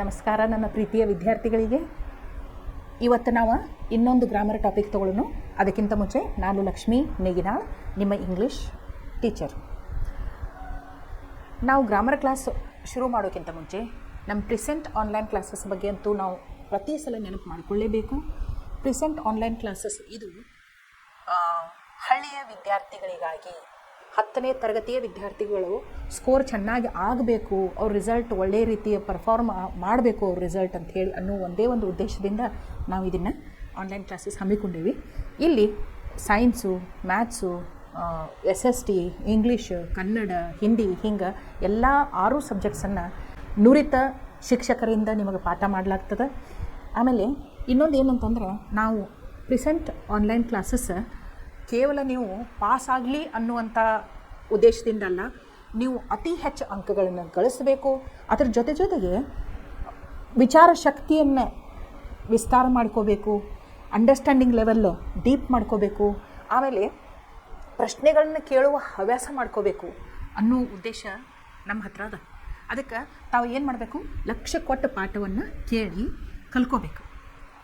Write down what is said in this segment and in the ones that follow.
ನಮಸ್ಕಾರ ನನ್ನ ಪ್ರೀತಿಯ ವಿದ್ಯಾರ್ಥಿಗಳಿಗೆ. ಇವತ್ತು ನಾವು ಇನ್ನೊಂದು ಗ್ರಾಮರ್ ಟಾಪಿಕ್ ತಗೊಳ್ಳೋಣ. ಅದಕ್ಕಿಂತ ಮುಂಚೆ ನಾನು ಲಕ್ಷ್ಮೀ ನೇಗಿನಾಳ್, ನಿಮ್ಮ ಇಂಗ್ಲೀಷ್ ಟೀಚರ್. ನಾವು ಗ್ರಾಮರ್ ಕ್ಲಾಸ್ ಶುರು ಮಾಡೋಕ್ಕಿಂತ ಮುಂಚೆ ನಮ್ಮ ಪ್ರಿಸೆಂಟ್ ಆನ್ಲೈನ್ ಕ್ಲಾಸಸ್ ಬಗ್ಗೆ ಅಂತೂ ನಾವು ಪ್ರತಿ ಸಲ ನೆನಪು ಮಾಡಿಕೊಳ್ಳೇಬೇಕು. ಪ್ರಿಸೆಂಟ್ ಆನ್ಲೈನ್ ಕ್ಲಾಸಸ್ ಇದು ಹಳ್ಳಿಯ ವಿದ್ಯಾರ್ಥಿಗಳಿಗಾಗಿ, 10ನೇ ತರಗತಿಯ ವಿದ್ಯಾರ್ಥಿಗಳು ಸ್ಕೋರ್ ಚೆನ್ನಾಗಿ ಆಗಬೇಕು, ಅವ್ರ ರಿಸಲ್ಟ್ ಒಳ್ಳೆಯ ರೀತಿಯ ಪರ್ಫಾರ್ಮ್ ಮಾಡಬೇಕು ಅವ್ರ ರಿಸಲ್ಟ್ ಅಂತ ಹೇಳಿ ಅನ್ನೋ ಒಂದೇ ಒಂದು ಉದ್ದೇಶದಿಂದ ನಾವು ಇದನ್ನು ಆನ್ಲೈನ್ ಕ್ಲಾಸಸ್ ಹಮ್ಮಿಕೊಂಡೇವಿ. ಇಲ್ಲಿ science, maths, SST, English, Kannada, Hindi, ಹಿಂಗೆ ಎಲ್ಲ 6 ಸಬ್ಜೆಕ್ಟ್ಸನ್ನು ನುರಿತ ಶಿಕ್ಷಕರಿಂದ ನಿಮಗೆ ಪಾಠ ಮಾಡಲಾಗ್ತದೆ. ಆಮೇಲೆ ಇನ್ನೊಂದು ಏನಂತಂದ್ರೆ, ನಾವು ಪ್ರಿಸೆಂಟ್ ಆನ್ಲೈನ್ ಕ್ಲಾಸಸ್ ಕೇವಲ ನೀವು ಪಾಸ್ ಆಗಲಿ ಅನ್ನುವಂಥ ಉದ್ದೇಶದಿಂದಲ್ಲ, ನೀವು ಅತಿ ಹೆಚ್ಚು ಅಂಕಗಳನ್ನು ಗಳಿಸಬೇಕು. ಅದರ ಜೊತೆಗೆ ವಿಚಾರ ಶಕ್ತಿಯನ್ನು ವಿಸ್ತಾರ ಮಾಡ್ಕೋಬೇಕು, ಅಂಡರ್ಸ್ಟ್ಯಾಂಡಿಂಗ್ ಲೆವೆಲ್ ಡೀಪ್ ಮಾಡ್ಕೋಬೇಕು, ಆಮೇಲೆ ಪ್ರಶ್ನೆಗಳನ್ನ ಕೇಳುವ ಹವ್ಯಾಸ ಮಾಡ್ಕೋಬೇಕು ಅನ್ನೋ ಉದ್ದೇಶ ನಮ್ಮ ಹತ್ರ ಅದ. ಅದಕ್ಕೆ ತಾವು ಏನು ಮಾಡಬೇಕು, ಲಕ್ಷ್ಯ ಕೊಟ್ಟ ಪಾಠವನ್ನು ಕೇಳಿ ಕಲ್ಕೋಬೇಕು.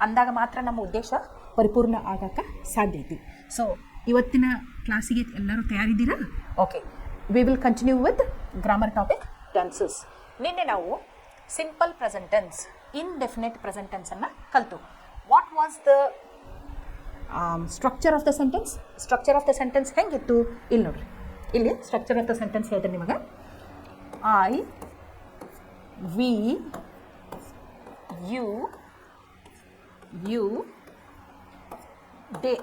ಅಂದಾಗ ಮಾತ್ರ ನಮ್ಮ ಉದ್ದೇಶ ಪರಿಪೂರ್ಣ ಆಗಕ್ಕೆ ಸಾಧ್ಯ ಐತಿ. ಸೊ ಇವತ್ತಿನ ಕ್ಲಾಸಿಗೆ ಎಲ್ಲರೂ ತಯಾರಿದ್ದೀರಾ? Okay, we will continue with grammar topic tenses. ನಿನ್ನೆ ನಾವು simple present tense, indefinite present ಟೆನ್ಸನ್ನು ಕಲಿತು. What was the structure of the sentence? Structure of the sentence ಹೆಂಗಿತ್ತು ಇಲ್ಲಿ ನೋಡ್ರಿ. ಇಲ್ಲಿ ಸ್ಟ್ರಕ್ಚರ್ ಆಫ್ ದ ಸೆಂಟೆನ್ಸ್ ಹೇಳಿದ್ರೆ ನಿಮಗೆ ಐ, ವಿ, ಯು, ದೇ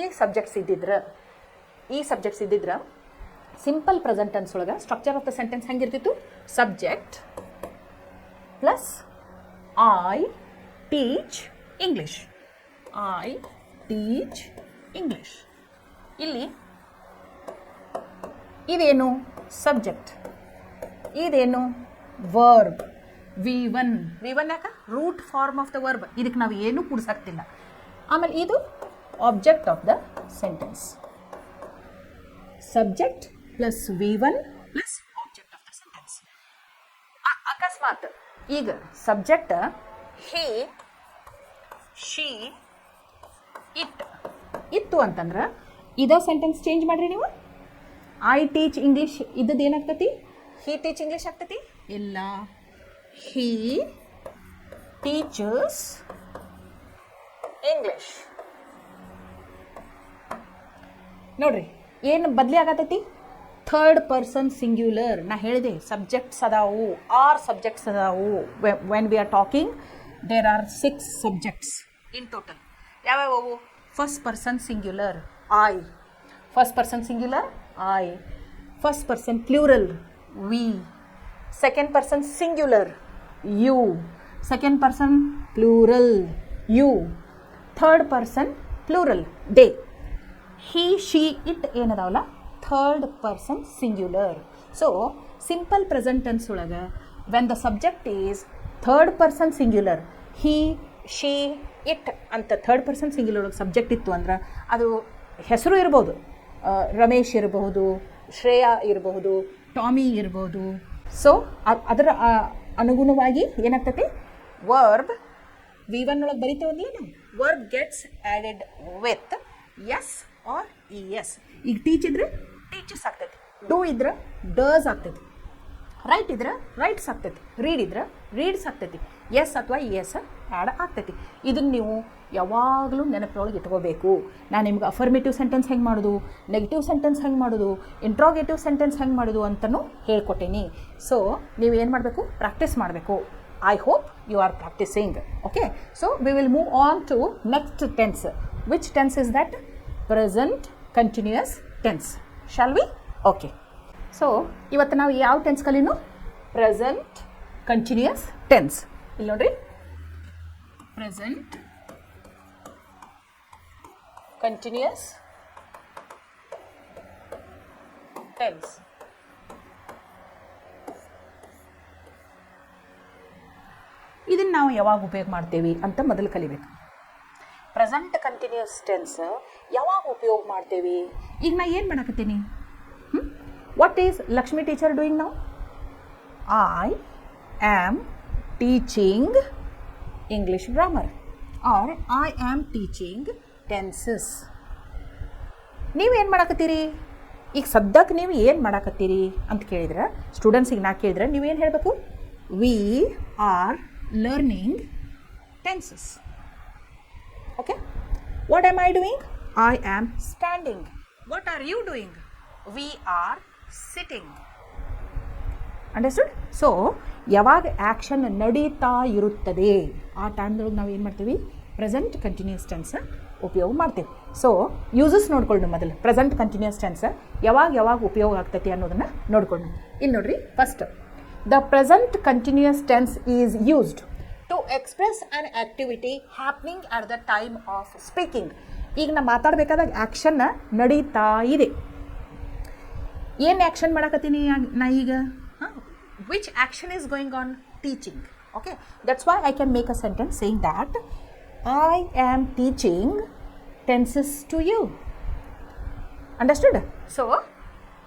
ಈ ಸಬ್ಜೆಕ್ಟ್ಸ್ ಇದ್ದಿದ್ರೆ ಸಿಂಪಲ್ ಪ್ರೆಸೆಂಟ್ ಟೆನ್ಸ್ ಒಳಗೆ ಸ್ಟ್ರಕ್ಚರ್ ಆಫ್ ದ ಸೆಂಟೆನ್ಸ್ ಹೆಂಗಿರ್ತಿತ್ತು? Subject plus I teach English. I teach English. ಇಲ್ಲಿ ಇದೇನು? ಸಬ್ಜೆಕ್ಟ್. ಇದೇನು? ವರ್ಬ್. V1 ಯಾಕೆ? Root form of the verb. ಇದಕ್ಕೆ ನಾವು ಏನೂ ಕೂಡಿಸಾಕ್ತಿಲ್ಲ. ಆಮೇಲೆ ಇದು object of the sentence. Subject plus V1 plus object of the sentence. ಅಕಸ್ಮಾತ್ ಈಗ ಸಬ್ಜೆಕ್ಟ್ ಹಿ, ಶಿ, ಇಟ್ ಇತ್ತು ಅಂತಂದ್ರೆ ಇದೇ ಸೆಂಟೆನ್ಸ್ ಚೇಂಜ್ ಮಾಡಿರಿ ನೀವು. ಐ ಟೀಚ್ ಇಂಗ್ಲೀಷ್ ಇದ್ದದ್ದು ಏನಾಗ್ತತಿ? ಹಿ ಟೀಚ್ ಇಂಗ್ಲೀಷ್ ಆಗ್ತತಿ? ಇಲ್ಲ, ಹಿ ಟೀಚರ್ಸ್ ಇಂಗ್ಲೀಷ್. ನೋಡ್ರಿ ಏನು ಬದಲಿ ಆಗತೈತಿ? Third person singular. ನಾ ಹೇಳಿದೆ ಸಬ್ಜೆಕ್ಟ್ಸ್ ಅದಾವು, 6 ಸಬ್ಜೆಕ್ಟ್ಸ್ ಅದಾವು. When we are talking there are 6 subjects in total. ಯಾವ್ಯಾವು? First person singular I, first person singular I, first person plural we, second person singular you, second person plural you, third person plural they. He, she, it ಏನದಾವಲ್ಲ third person singular. So simple present tense ಒಳಗೆ when the subject is third person singular, he, she, it ಅಂತ third person singular ಒಳಗೆ subject ಇತ್ತು ಅಂದ್ರೆ ಅದು ಹೆಸರು ಇರ್ಬೋದು. ರಮೇಶ್ ಇರಬಹುದು, ಶ್ರೇಯಾ ಇರಬಹುದು, ಟಾಮಿ ಇರಬಹುದು. ಸೊ ಅದರ ಅನುಗುಣವಾಗಿ ಏನಾಗ್ತೈತಿ? ವರ್ಬ್ V1 ಒಳಗೆ ಬರಿತೇವಲ್ಲ ನಾವು, verb gets added with S or ES. ಈಗ ಟೀಚ್ ಇದ್ರೆ ಟೀಚಸ್ ಆಗ್ತೈತಿ, ಡೂ ಇದ್ರೆ ಡಸ್ ಆಗ್ತೈತಿ, ರೈಟ್ ಇದ್ರೆ ರೈಟ್ಸ್ ಆಗ್ತೈತಿ, ರೀಡ್ ಇದ್ರೆ ರೀಡ್ಸ್ ಆಗ್ತೈತಿ, ಎಸ್ ಅಥವಾ ES ಆ್ಯಡ್ ಆಗ್ತೈತಿ. ಇದನ್ನು ನೀವು ಯಾವಾಗಲೂ ನೆನಪಿನೊಳಗೆ ಇಟ್ಕೋಬೇಕು. ನಾನು ನಿಮ್ಗೆ ಅಫರ್ಮೇಟಿವ್ ಸೆಂಟೆನ್ಸ್ ಹೆಂಗೆ ಮಾಡೋದು, ನೆಗೆಟಿವ್ ಸೆಂಟೆನ್ಸ್ ಹೆಂಗೆ ಮಾಡೋದು, ಇಂಟ್ರೋಗೇಟಿವ್ ಸೆಂಟೆನ್ಸ್ ಹೆಂಗೆ ಮಾಡೋದು ಅಂತಲೂ ಹೇಳ್ಕೊಟ್ಟೇನಿ. ಸೊ ನೀವು ಏನು ಮಾಡಬೇಕು? ಪ್ರಾಕ್ಟೀಸ್ ಮಾಡಬೇಕು. I hope you are practicing. Okay, so we will move on to next tense. Which tense is that? Present continuous tense. Shall we? Okay. So ಇವತ್ತು ನಾವು ಯಾವ ಟೆನ್ಸ್ ಕಲಿನು? Present continuous tense. ಇಲ್ಲಿ ನೋಡ್ರಿ, ಪ್ರೆಸೆಂಟ್ ಕಂಟಿನ್ಯೂಯಸ್ ಟೆನ್ಸ್. ಇದನ್ನು ನಾವು ಯಾವಾಗ ಉಪಯೋಗ ಮಾಡ್ತೇವೆ ಅಂತ ಮೊದಲು ಕಲಿಬೇಕು. ಪ್ರೆಸೆಂಟ್ ಕಂಟಿನ್ಯೂಸ್ ಟೆನ್ಸ್ ಯಾವಾಗ ಉಪಯೋಗ ಮಾಡ್ತೇವೆ? ಈಗ ನಾ ಏನು ಮಾಡಕತ್ತೀನಿ? What is Lakshmi teacher doing now? I am teaching English grammar or I am teaching tenses. ನೀವೇನು ಮಾಡಾಕತ್ತೀರಿ? ಈಗ ಸದ್ಯಕ್ಕೆ ನೀವು ಏನು ಮಾಡಾಕತ್ತೀರಿ ಅಂತ ಕೇಳಿದ್ರೆ, ಸ್ಟೂಡೆಂಟ್ಸಿಗೆ ನಾ ಕೇಳಿದ್ರೆ ನೀವೇನು ಹೇಳಬೇಕು? We are learning tenses. Okay, what am I doing? I am standing. What are you doing? We are sitting. Understood? So ಯಾವಾಗ ಆ್ಯಕ್ಷನ್ ನಡೀತಾ ಇರುತ್ತದೆ ಆ ಟೈಮ್ದೊಳಗೆ ನಾವು ಏನು ಮಾಡ್ತೀವಿ? ಪ್ರೆಸೆಂಟ್ ಕಂಟಿನ್ಯೂಸ್ ಟೆನ್ಸ್ ಉಪಯೋಗ ಮಾಡ್ತೀವಿ. ಸೊ ಯೂಸಸ್ ನೋಡ್ಕೊಂಡು ಮೊದಲು ಪ್ರೆಸೆಂಟ್ ಕಂಟಿನ್ಯೂಸ್ ಟೆನ್ಸ್ ಯಾವಾಗ ಉಪಯೋಗ ಆಗ್ತೈತಿ ಅನ್ನೋದನ್ನು ನೋಡ್ಕೊಂಡು. ಇಲ್ಲಿ ನೋಡ್ರಿ, first the present continuous tense is used to express an activity happening at the time of speaking. ಈಗ ನಾ ಮಾತಾಡಬೇಕಾದಾಗ ಆ್ಯಕ್ಷನ್ನ ನಡೀತಾ ಇದೆ. ಏನು ಆ್ಯಕ್ಷನ್ ಮಾಡಕತ್ತೀನಿ ನಾ ಈಗ? Which action is going on? Teaching. Okay, that's why I can make a sentence saying that I am teaching tenses to you. Understood? So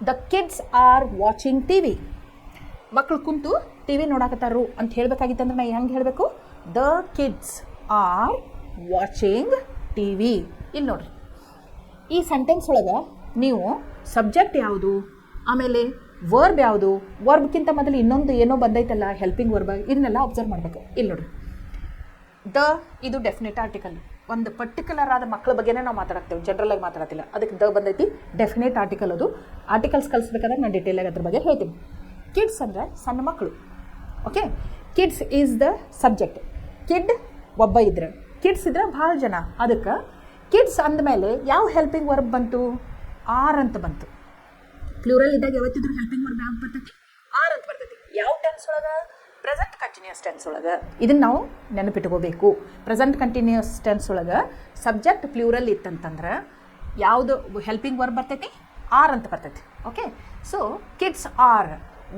the kids are watching TV. ಮಕ್ಕಳು ಕುಂತು T V ನೋಡಕತ್ತಾರು ಅಂತ ಹೇಳಬೇಕಾಗಿತ್ತಂದ್ರೆ ನಾ ಹೆಂಗೆ ಹೇಳಬೇಕು? The kids are watching T V. ಇಲ್ಲಿ ನೋಡ್ರಿ, ಈ sentence ಒಳಗೆ ನೀವು ಸಬ್ಜೆಕ್ಟ್ ಯಾವುದು, ಆಮೇಲೆ ವರ್ಬ್ ಯಾವುದು, ವರ್ಬ್ಗಿಂತ ಮೊದಲು ಇನ್ನೊಂದು ಏನೋ ಬಂದೈತಲ್ಲ ಹೆಲ್ಪಿಂಗ್ ವರ್ಬ್, ಇದನ್ನೆಲ್ಲ ಅಬ್ಸರ್ವ್ ಮಾಡಬೇಕು. ಇಲ್ಲಿ ನೋಡ್ರಿ, ದ ಇದು ಡೆಫಿನೆಟ್ ಆರ್ಟಿಕಲ್. ಒಂದು ಪರ್ಟಿಕ್ಯುಲರ್ ಆದ ಮಕ್ಕಳ ಬಗ್ಗೆನೇ ನಾವು ಮಾತಾಡ್ತೇವೆ, ಜನರಲ್ ಆಗಿ ಮಾತಾಡ್ತಿಲ್ಲ. ಅದಕ್ಕೆ ದ ಬಂದೈತಿ, ಡೆಫಿನೆಟ್ ಆರ್ಟಿಕಲ್. ಅದು ಆರ್ಟಿಕಲ್ಸ್ ಕಲಿಸ್ಬೇಕಾದ್ರೆ ನಾನು ಡೀಟೇಲಾಗಿ ಅದ್ರ ಬಗ್ಗೆ ಹೇಳ್ತೀನಿ. ಕಿಡ್ಸ್ ಅಂದರೆ ಸಣ್ಣ ಮಕ್ಕಳು. Okay, kids is the subject. Kid ಒಬ್ಬ ಇದ್ರೆ, ಕಿಡ್ಸ್ ಇದ್ರೆ ಭಾಳ ಜನ. ಅದಕ್ಕೆ ಕಿಡ್ಸ್ ಅಂದಮೇಲೆ ಯಾವ ಹೆಲ್ಪಿಂಗ್ ವರ್ಬ್ ಬಂತು? ಆರ್ ಅಂತ ಬಂತು. ಪ್ಲೂರಲ್ ಇದ್ದಾಗ ಯಾವತ್ತಿದ್ರು ಹೆಲ್ಪಿಂಗ್ ವರ್ಬ್ ಯಾವ ಬರ್ತೈತಿ? ಆರ್ ಅಂತ ಬರ್ತೈತಿ. ಯಾವ ಟೆನ್ಸ್ ಒಳಗೆ? ಪ್ರೆಸೆಂಟ್ ಕಂಟಿನ್ಯೂಸ್ ಟೆನ್ಸ್ ಒಳಗೆ. ಇದನ್ನು ನಾವು ನೆನಪಿಟ್ಕೋಬೇಕು. ಪ್ರೆಸೆಂಟ್ ಕಂಟಿನ್ಯೂಸ್ ಟೆನ್ಸ್ ಒಳಗೆ ಸಬ್ಜೆಕ್ಟ್ ಪ್ಲೂರಲ್ ಇತ್ತಂತಂದ್ರೆ ಯಾವುದು ಹೆಲ್ಪಿಂಗ್ ವರ್ಬ್ ಬರ್ತೈತಿ? ಆರ್ ಅಂತ ಬರ್ತೈತಿ. Okay, so kids are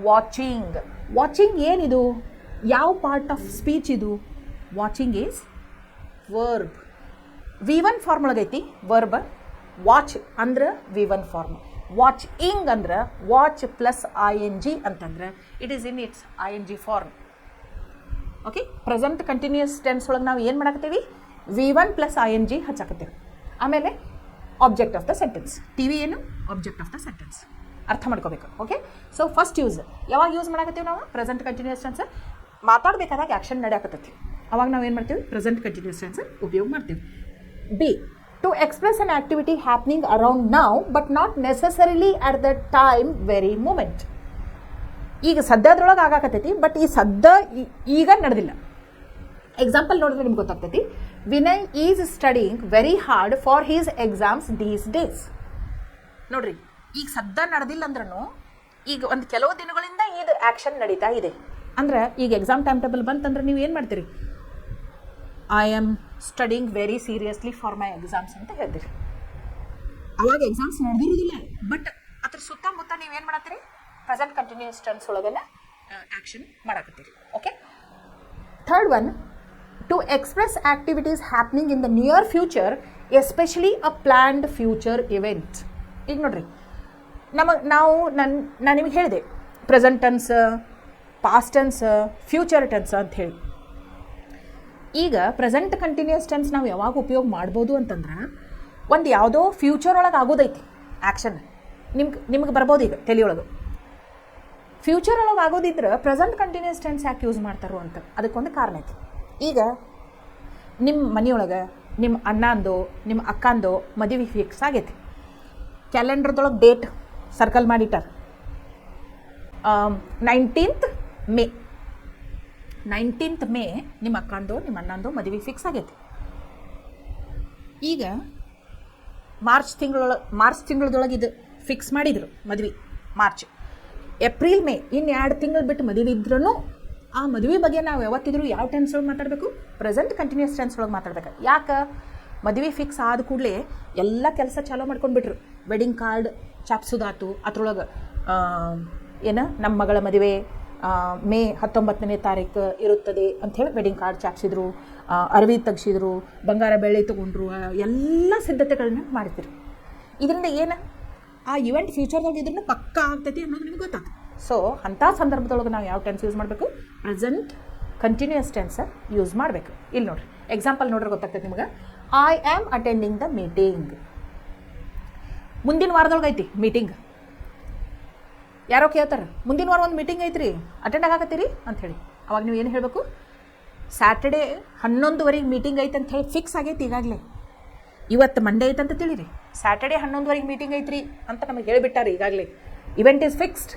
watching. Watching ಏನಿದು? ಯಾವ ಪಾರ್ಟ್ ಆಫ್ ಸ್ಪೀಚ್ ಇದು? Watching is verb. V1 form ಒಳಗೈತಿ ವರ್ಬ್. ವಾಚ್ ಅಂದ್ರೆ V1 ಫಾರ್ಮ್. ವಾಚ್ ಇಂಗ್ ಅಂದ್ರೆ ವಾಚ್ ಪ್ಲಸ್ ING ಅಂತಂದ್ರೆ it is in its ING form. Okay, present continuous tense ಒಳಗೆ ನಾವು ಏನು ಮಾಡಾಕತ್ತೀವಿ? V1 ಪ್ಲಸ್ ING ಹಚ್ಚಾಕತ್ತೀವಿ. ಆಮೇಲೆ object of the sentence. T V ಏನು? Object of the sentence. ಅರ್ಥ ಮಾಡ್ಕೋಬೇಕು. ಓಕೆ, ಸೊ ಫಸ್ಟ್ ಯೂಸ್ ಯಾವಾಗ ಯೂಸ್ ಮಾಡಾಕತ್ತೀವಿ ನಾವು? ಪ್ರೆಸೆಂಟ್ ಕಂಟಿನ್ಯೂಸ್ ಟೆನ್ಸ್ ಮಾತಾಡಬೇಕಾದಾಗ ಆ್ಯಕ್ಷನ್ ನಡೆಯಾಕತ್ತೈತಿ, ಅವಾಗ ನಾವು ಏನು ಮಾಡ್ತೀವಿ? ಪ್ರೆಸೆಂಟ್ ಕಂಟಿನ್ಯೂಸ್ ಟೆನ್ಸ್ ಉಪಯೋಗ ಮಾಡ್ತೀವಿ. B, to express an activity happening around now but not necessarily at the time very moment. ಈಗ ಸದ್ಯದ್ರೊಳಗೆ ಆಗಾಕತ್ತೈತಿ, ಬಟ್ ಈ ಸದ್ಯ ಈಗ ನಡೆದಿಲ್ಲ. ಎಕ್ಸಾಂಪಲ್ ನೋಡಿದ್ರೆ ನಿಮ್ಗೆ ಗೊತ್ತಾಗ್ತೈತಿ. Vinay is studying very hard for his exams these days. ನೋಡ್ರಿ, ಈಗ ಸದ್ಯ ನಡೆದಿಲ್ಲ ಅಂದ್ರೂ ಈಗ ಒಂದು ಕೆಲವು ದಿನಗಳಿಂದ ಇದು ಆ್ಯಕ್ಷನ್ ನಡೀತಾ ಇದೆ. ಅಂದ್ರೆ ಈಗ ಎಕ್ಸಾಮ್ ಟೈಮ್ ಟೇಬಲ್ ಬಂತಂದ್ರೆ ನೀವು ಏನು ಮಾಡ್ತೀರಿ? I am studying very seriously for my exams ಅಂತ ಹೇಳ್ತೀರಿ. ಅವಾಗ ಎಕ್ಸಾಮ್ಸ್ ನಡೆದಿರೋದಿಲ್ಲ, ಬಟ್ ಅದ್ರ ಸುತ್ತಮುತ್ತ ನೀವೇನು ಮಾಡತ್ತೀರಿ? ಪ್ರೆಸೆಂಟ್ ಕಂಟಿನ್ಯೂಸ್ ಟೆನ್ಸ್ ಒಳಗೆಲ್ಲ ಆ್ಯಕ್ಷನ್ ಮಾಡಾಕತ್ತೀರಿ. Okay, third one, to express activities happening in the near future especially a planned future event. ಈಗ ನೋಡ್ರಿ, ನಾನು ನಿಮಗೆ ಹೇಳಿದೆ present tense, past tense, future tense ಅಂತ ಹೇಳಿ. ಈಗ ಪ್ರೆಸೆಂಟ್ ಕಂಟಿನ್ಯೂಸ್ ಟೆನ್ಸ್ ನಾವು ಯಾವಾಗ ಉಪಯೋಗ ಮಾಡ್ಬೋದು ಅಂತಂದ್ರೆ, ಒಂದು ಯಾವುದೋ ಫ್ಯೂಚರ್ ಒಳಗೆ ಆಗೋದೈತಿ ಆ್ಯಕ್ಷನ್, ನಿಮ್ಗೆ ಬರ್ಬೋದು ಈಗ ತಲೆಯೊಳಗೆ. ಫ್ಯೂಚರ್ ಒಳಗೆ ಆಗೋದಿದ್ರೆ ಪ್ರೆಸೆಂಟ್ ಕಂಟಿನ್ಯೂಸ್ ಟೆನ್ಸ್ ಯಾಕೆ ಯೂಸ್ ಮಾಡ್ತಾರೋ ಅಂತ ಅದಕ್ಕೊಂದು ಕಾರಣ ಐತಿ. ಈಗ ನಿಮ್ಮ ಮನೆಯೊಳಗೆ ನಿಮ್ಮ ಅಣ್ಣಂದು ನಿಮ್ಮ ಅಕ್ಕಂದು ಮದುವೆ ಫಿಕ್ಸ್ ಆಗೈತಿ. ಕ್ಯಾಲೆಂಡ್ರದೊಳಗೆ ಡೇಟ್ ಸರ್ಕಲ್ ಮಾಡಿಟ್ಟಾರ. 19th ಮೇ ನಿಮ್ಮ ಅಕ್ಕಂದು ನಿಮ್ಮ ಅಣ್ಣಂದು ಮದುವೆ ಫಿಕ್ಸ್ ಆಗೈತಿ. ಈಗ ಮಾರ್ಚ್ ತಿಂಗಳದೊಳಗೆ ಇದು ಫಿಕ್ಸ್ ಮಾಡಿದರು ಮದುವೆ. ಮಾರ್ಚ್, ಏಪ್ರಿಲ್, ಮೇ ಇನ್ನು 2 ತಿಂಗಳು ಬಿಟ್ಟು ಮದುವೆ ಇದ್ರೂ ಆ ಮದುವೆ ಬಗ್ಗೆ ನಾವು ಯಾವತ್ತಿದ್ರು ಯಾವ ಟೆನ್ಸ್ ಒಳಗೆ ಮಾತಾಡಬೇಕು? ಪ್ರೆಸೆಂಟ್ ಕಂಟಿನ್ಯೂಸ್ ಟೆನ್ಸ್ ಒಳಗೆ ಮಾತಾಡ್ಬೇಕು. ಯಾಕೆ? ಮದುವೆ ಫಿಕ್ಸ್ ಆದ ಕೂಡಲೇ ಎಲ್ಲ ಕೆಲಸ ಚಾಲೂ ಮಾಡ್ಕೊಂಡ್ಬಿಟ್ರು. ವೆಡ್ಡಿಂಗ್ ಕಾರ್ಡ್ ಚಾಪ್ಸೋದಾತು, ಅದ್ರೊಳಗೆ ಏನು ನಮ್ಮ ಮಗಳ ಮದುವೆ ಮೇ 19ನೇ ತಾರೀಕು ಇರುತ್ತದೆ ಅಂಥೇಳಿ ವೆಡ್ಡಿಂಗ್ ಕಾರ್ಡ್ ಚಾಪ್ಸಿದ್ರು, ಅರವಿ ತೆಗ್ಸಿದ್ರು, ಬಂಗಾರ ಬೆಳ್ಳಿ ತೊಗೊಂಡ್ರು, ಎಲ್ಲ ಸಿದ್ಧತೆಗಳನ್ನ ಮಾಡ್ತಿರು. ಇದರಿಂದ ಏನು? ಆ ಇವೆಂಟ್ ಫ್ಯೂಚರ್ದಾಗ ಇದ್ರೂ ಪಕ್ಕಾ ಆಗ್ತೈತಿ ಅನ್ನೋದು ನಿಮ್ಗೆ ಗೊತ್ತಾಗ್ತದೆ. ಸೊ ಅಂಥ ಸಂದರ್ಭದೊಳಗೆ ನಾವು ಯಾವ ಟೆನ್ಸ್ ಯೂಸ್ ಮಾಡಬೇಕು? ಪ್ರೆಸೆಂಟ್ ಕಂಟಿನ್ಯೂಯಸ್ ಟೆನ್ಸ್ ಯೂಸ್ ಮಾಡಬೇಕು. ಇಲ್ಲಿ ನೋಡಿರಿ ಎಕ್ಸಾಂಪಲ್ ನೋಡ್ರೆ ಗೊತ್ತಾಗ್ತೈತೆ ನಿಮ್ಗೆ. I am attending the meeting. ಮುಂದಿನ ವಾರದೊಳಗೆ ಐತಿ ಮೀಟಿಂಗ್. ಯಾರೋ ಕೇಳ್ತಾರೆ, ಮುಂದಿನ ವಾರ ಒಂದು ಮೀಟಿಂಗ್ ಐತ್ರಿ, ಅಟೆಂಡ್ ಆಗತ್ತೀರಿ ಅಂಥೇಳಿ. ಅವಾಗ ನೀವು ಏನು ಹೇಳಬೇಕು? ಸ್ಯಾಟರ್ಡೇ 11:00 ಮೀಟಿಂಗ್ ಐತೆ ಅಂತ ಹೇಳಿ ಫಿಕ್ಸ್ ಆಗೈತಿ ಈಗಾಗಲೇ. ಇವತ್ತು ಮಂಡೇ ಐತೆ ಅಂತ ತಿಳಿರಿ, ಸ್ಯಾಟರ್ಡೇ 11:00 ಮೀಟಿಂಗ್ ಐತ್ರಿ ಅಂತ ನಮಗೆ ಹೇಳಿಬಿಟ್ಟಾರೆ ಈಗಾಗಲೇ. ಇವೆಂಟ್ ಈಸ್ ಫಿಕ್ಸ್ಡ್,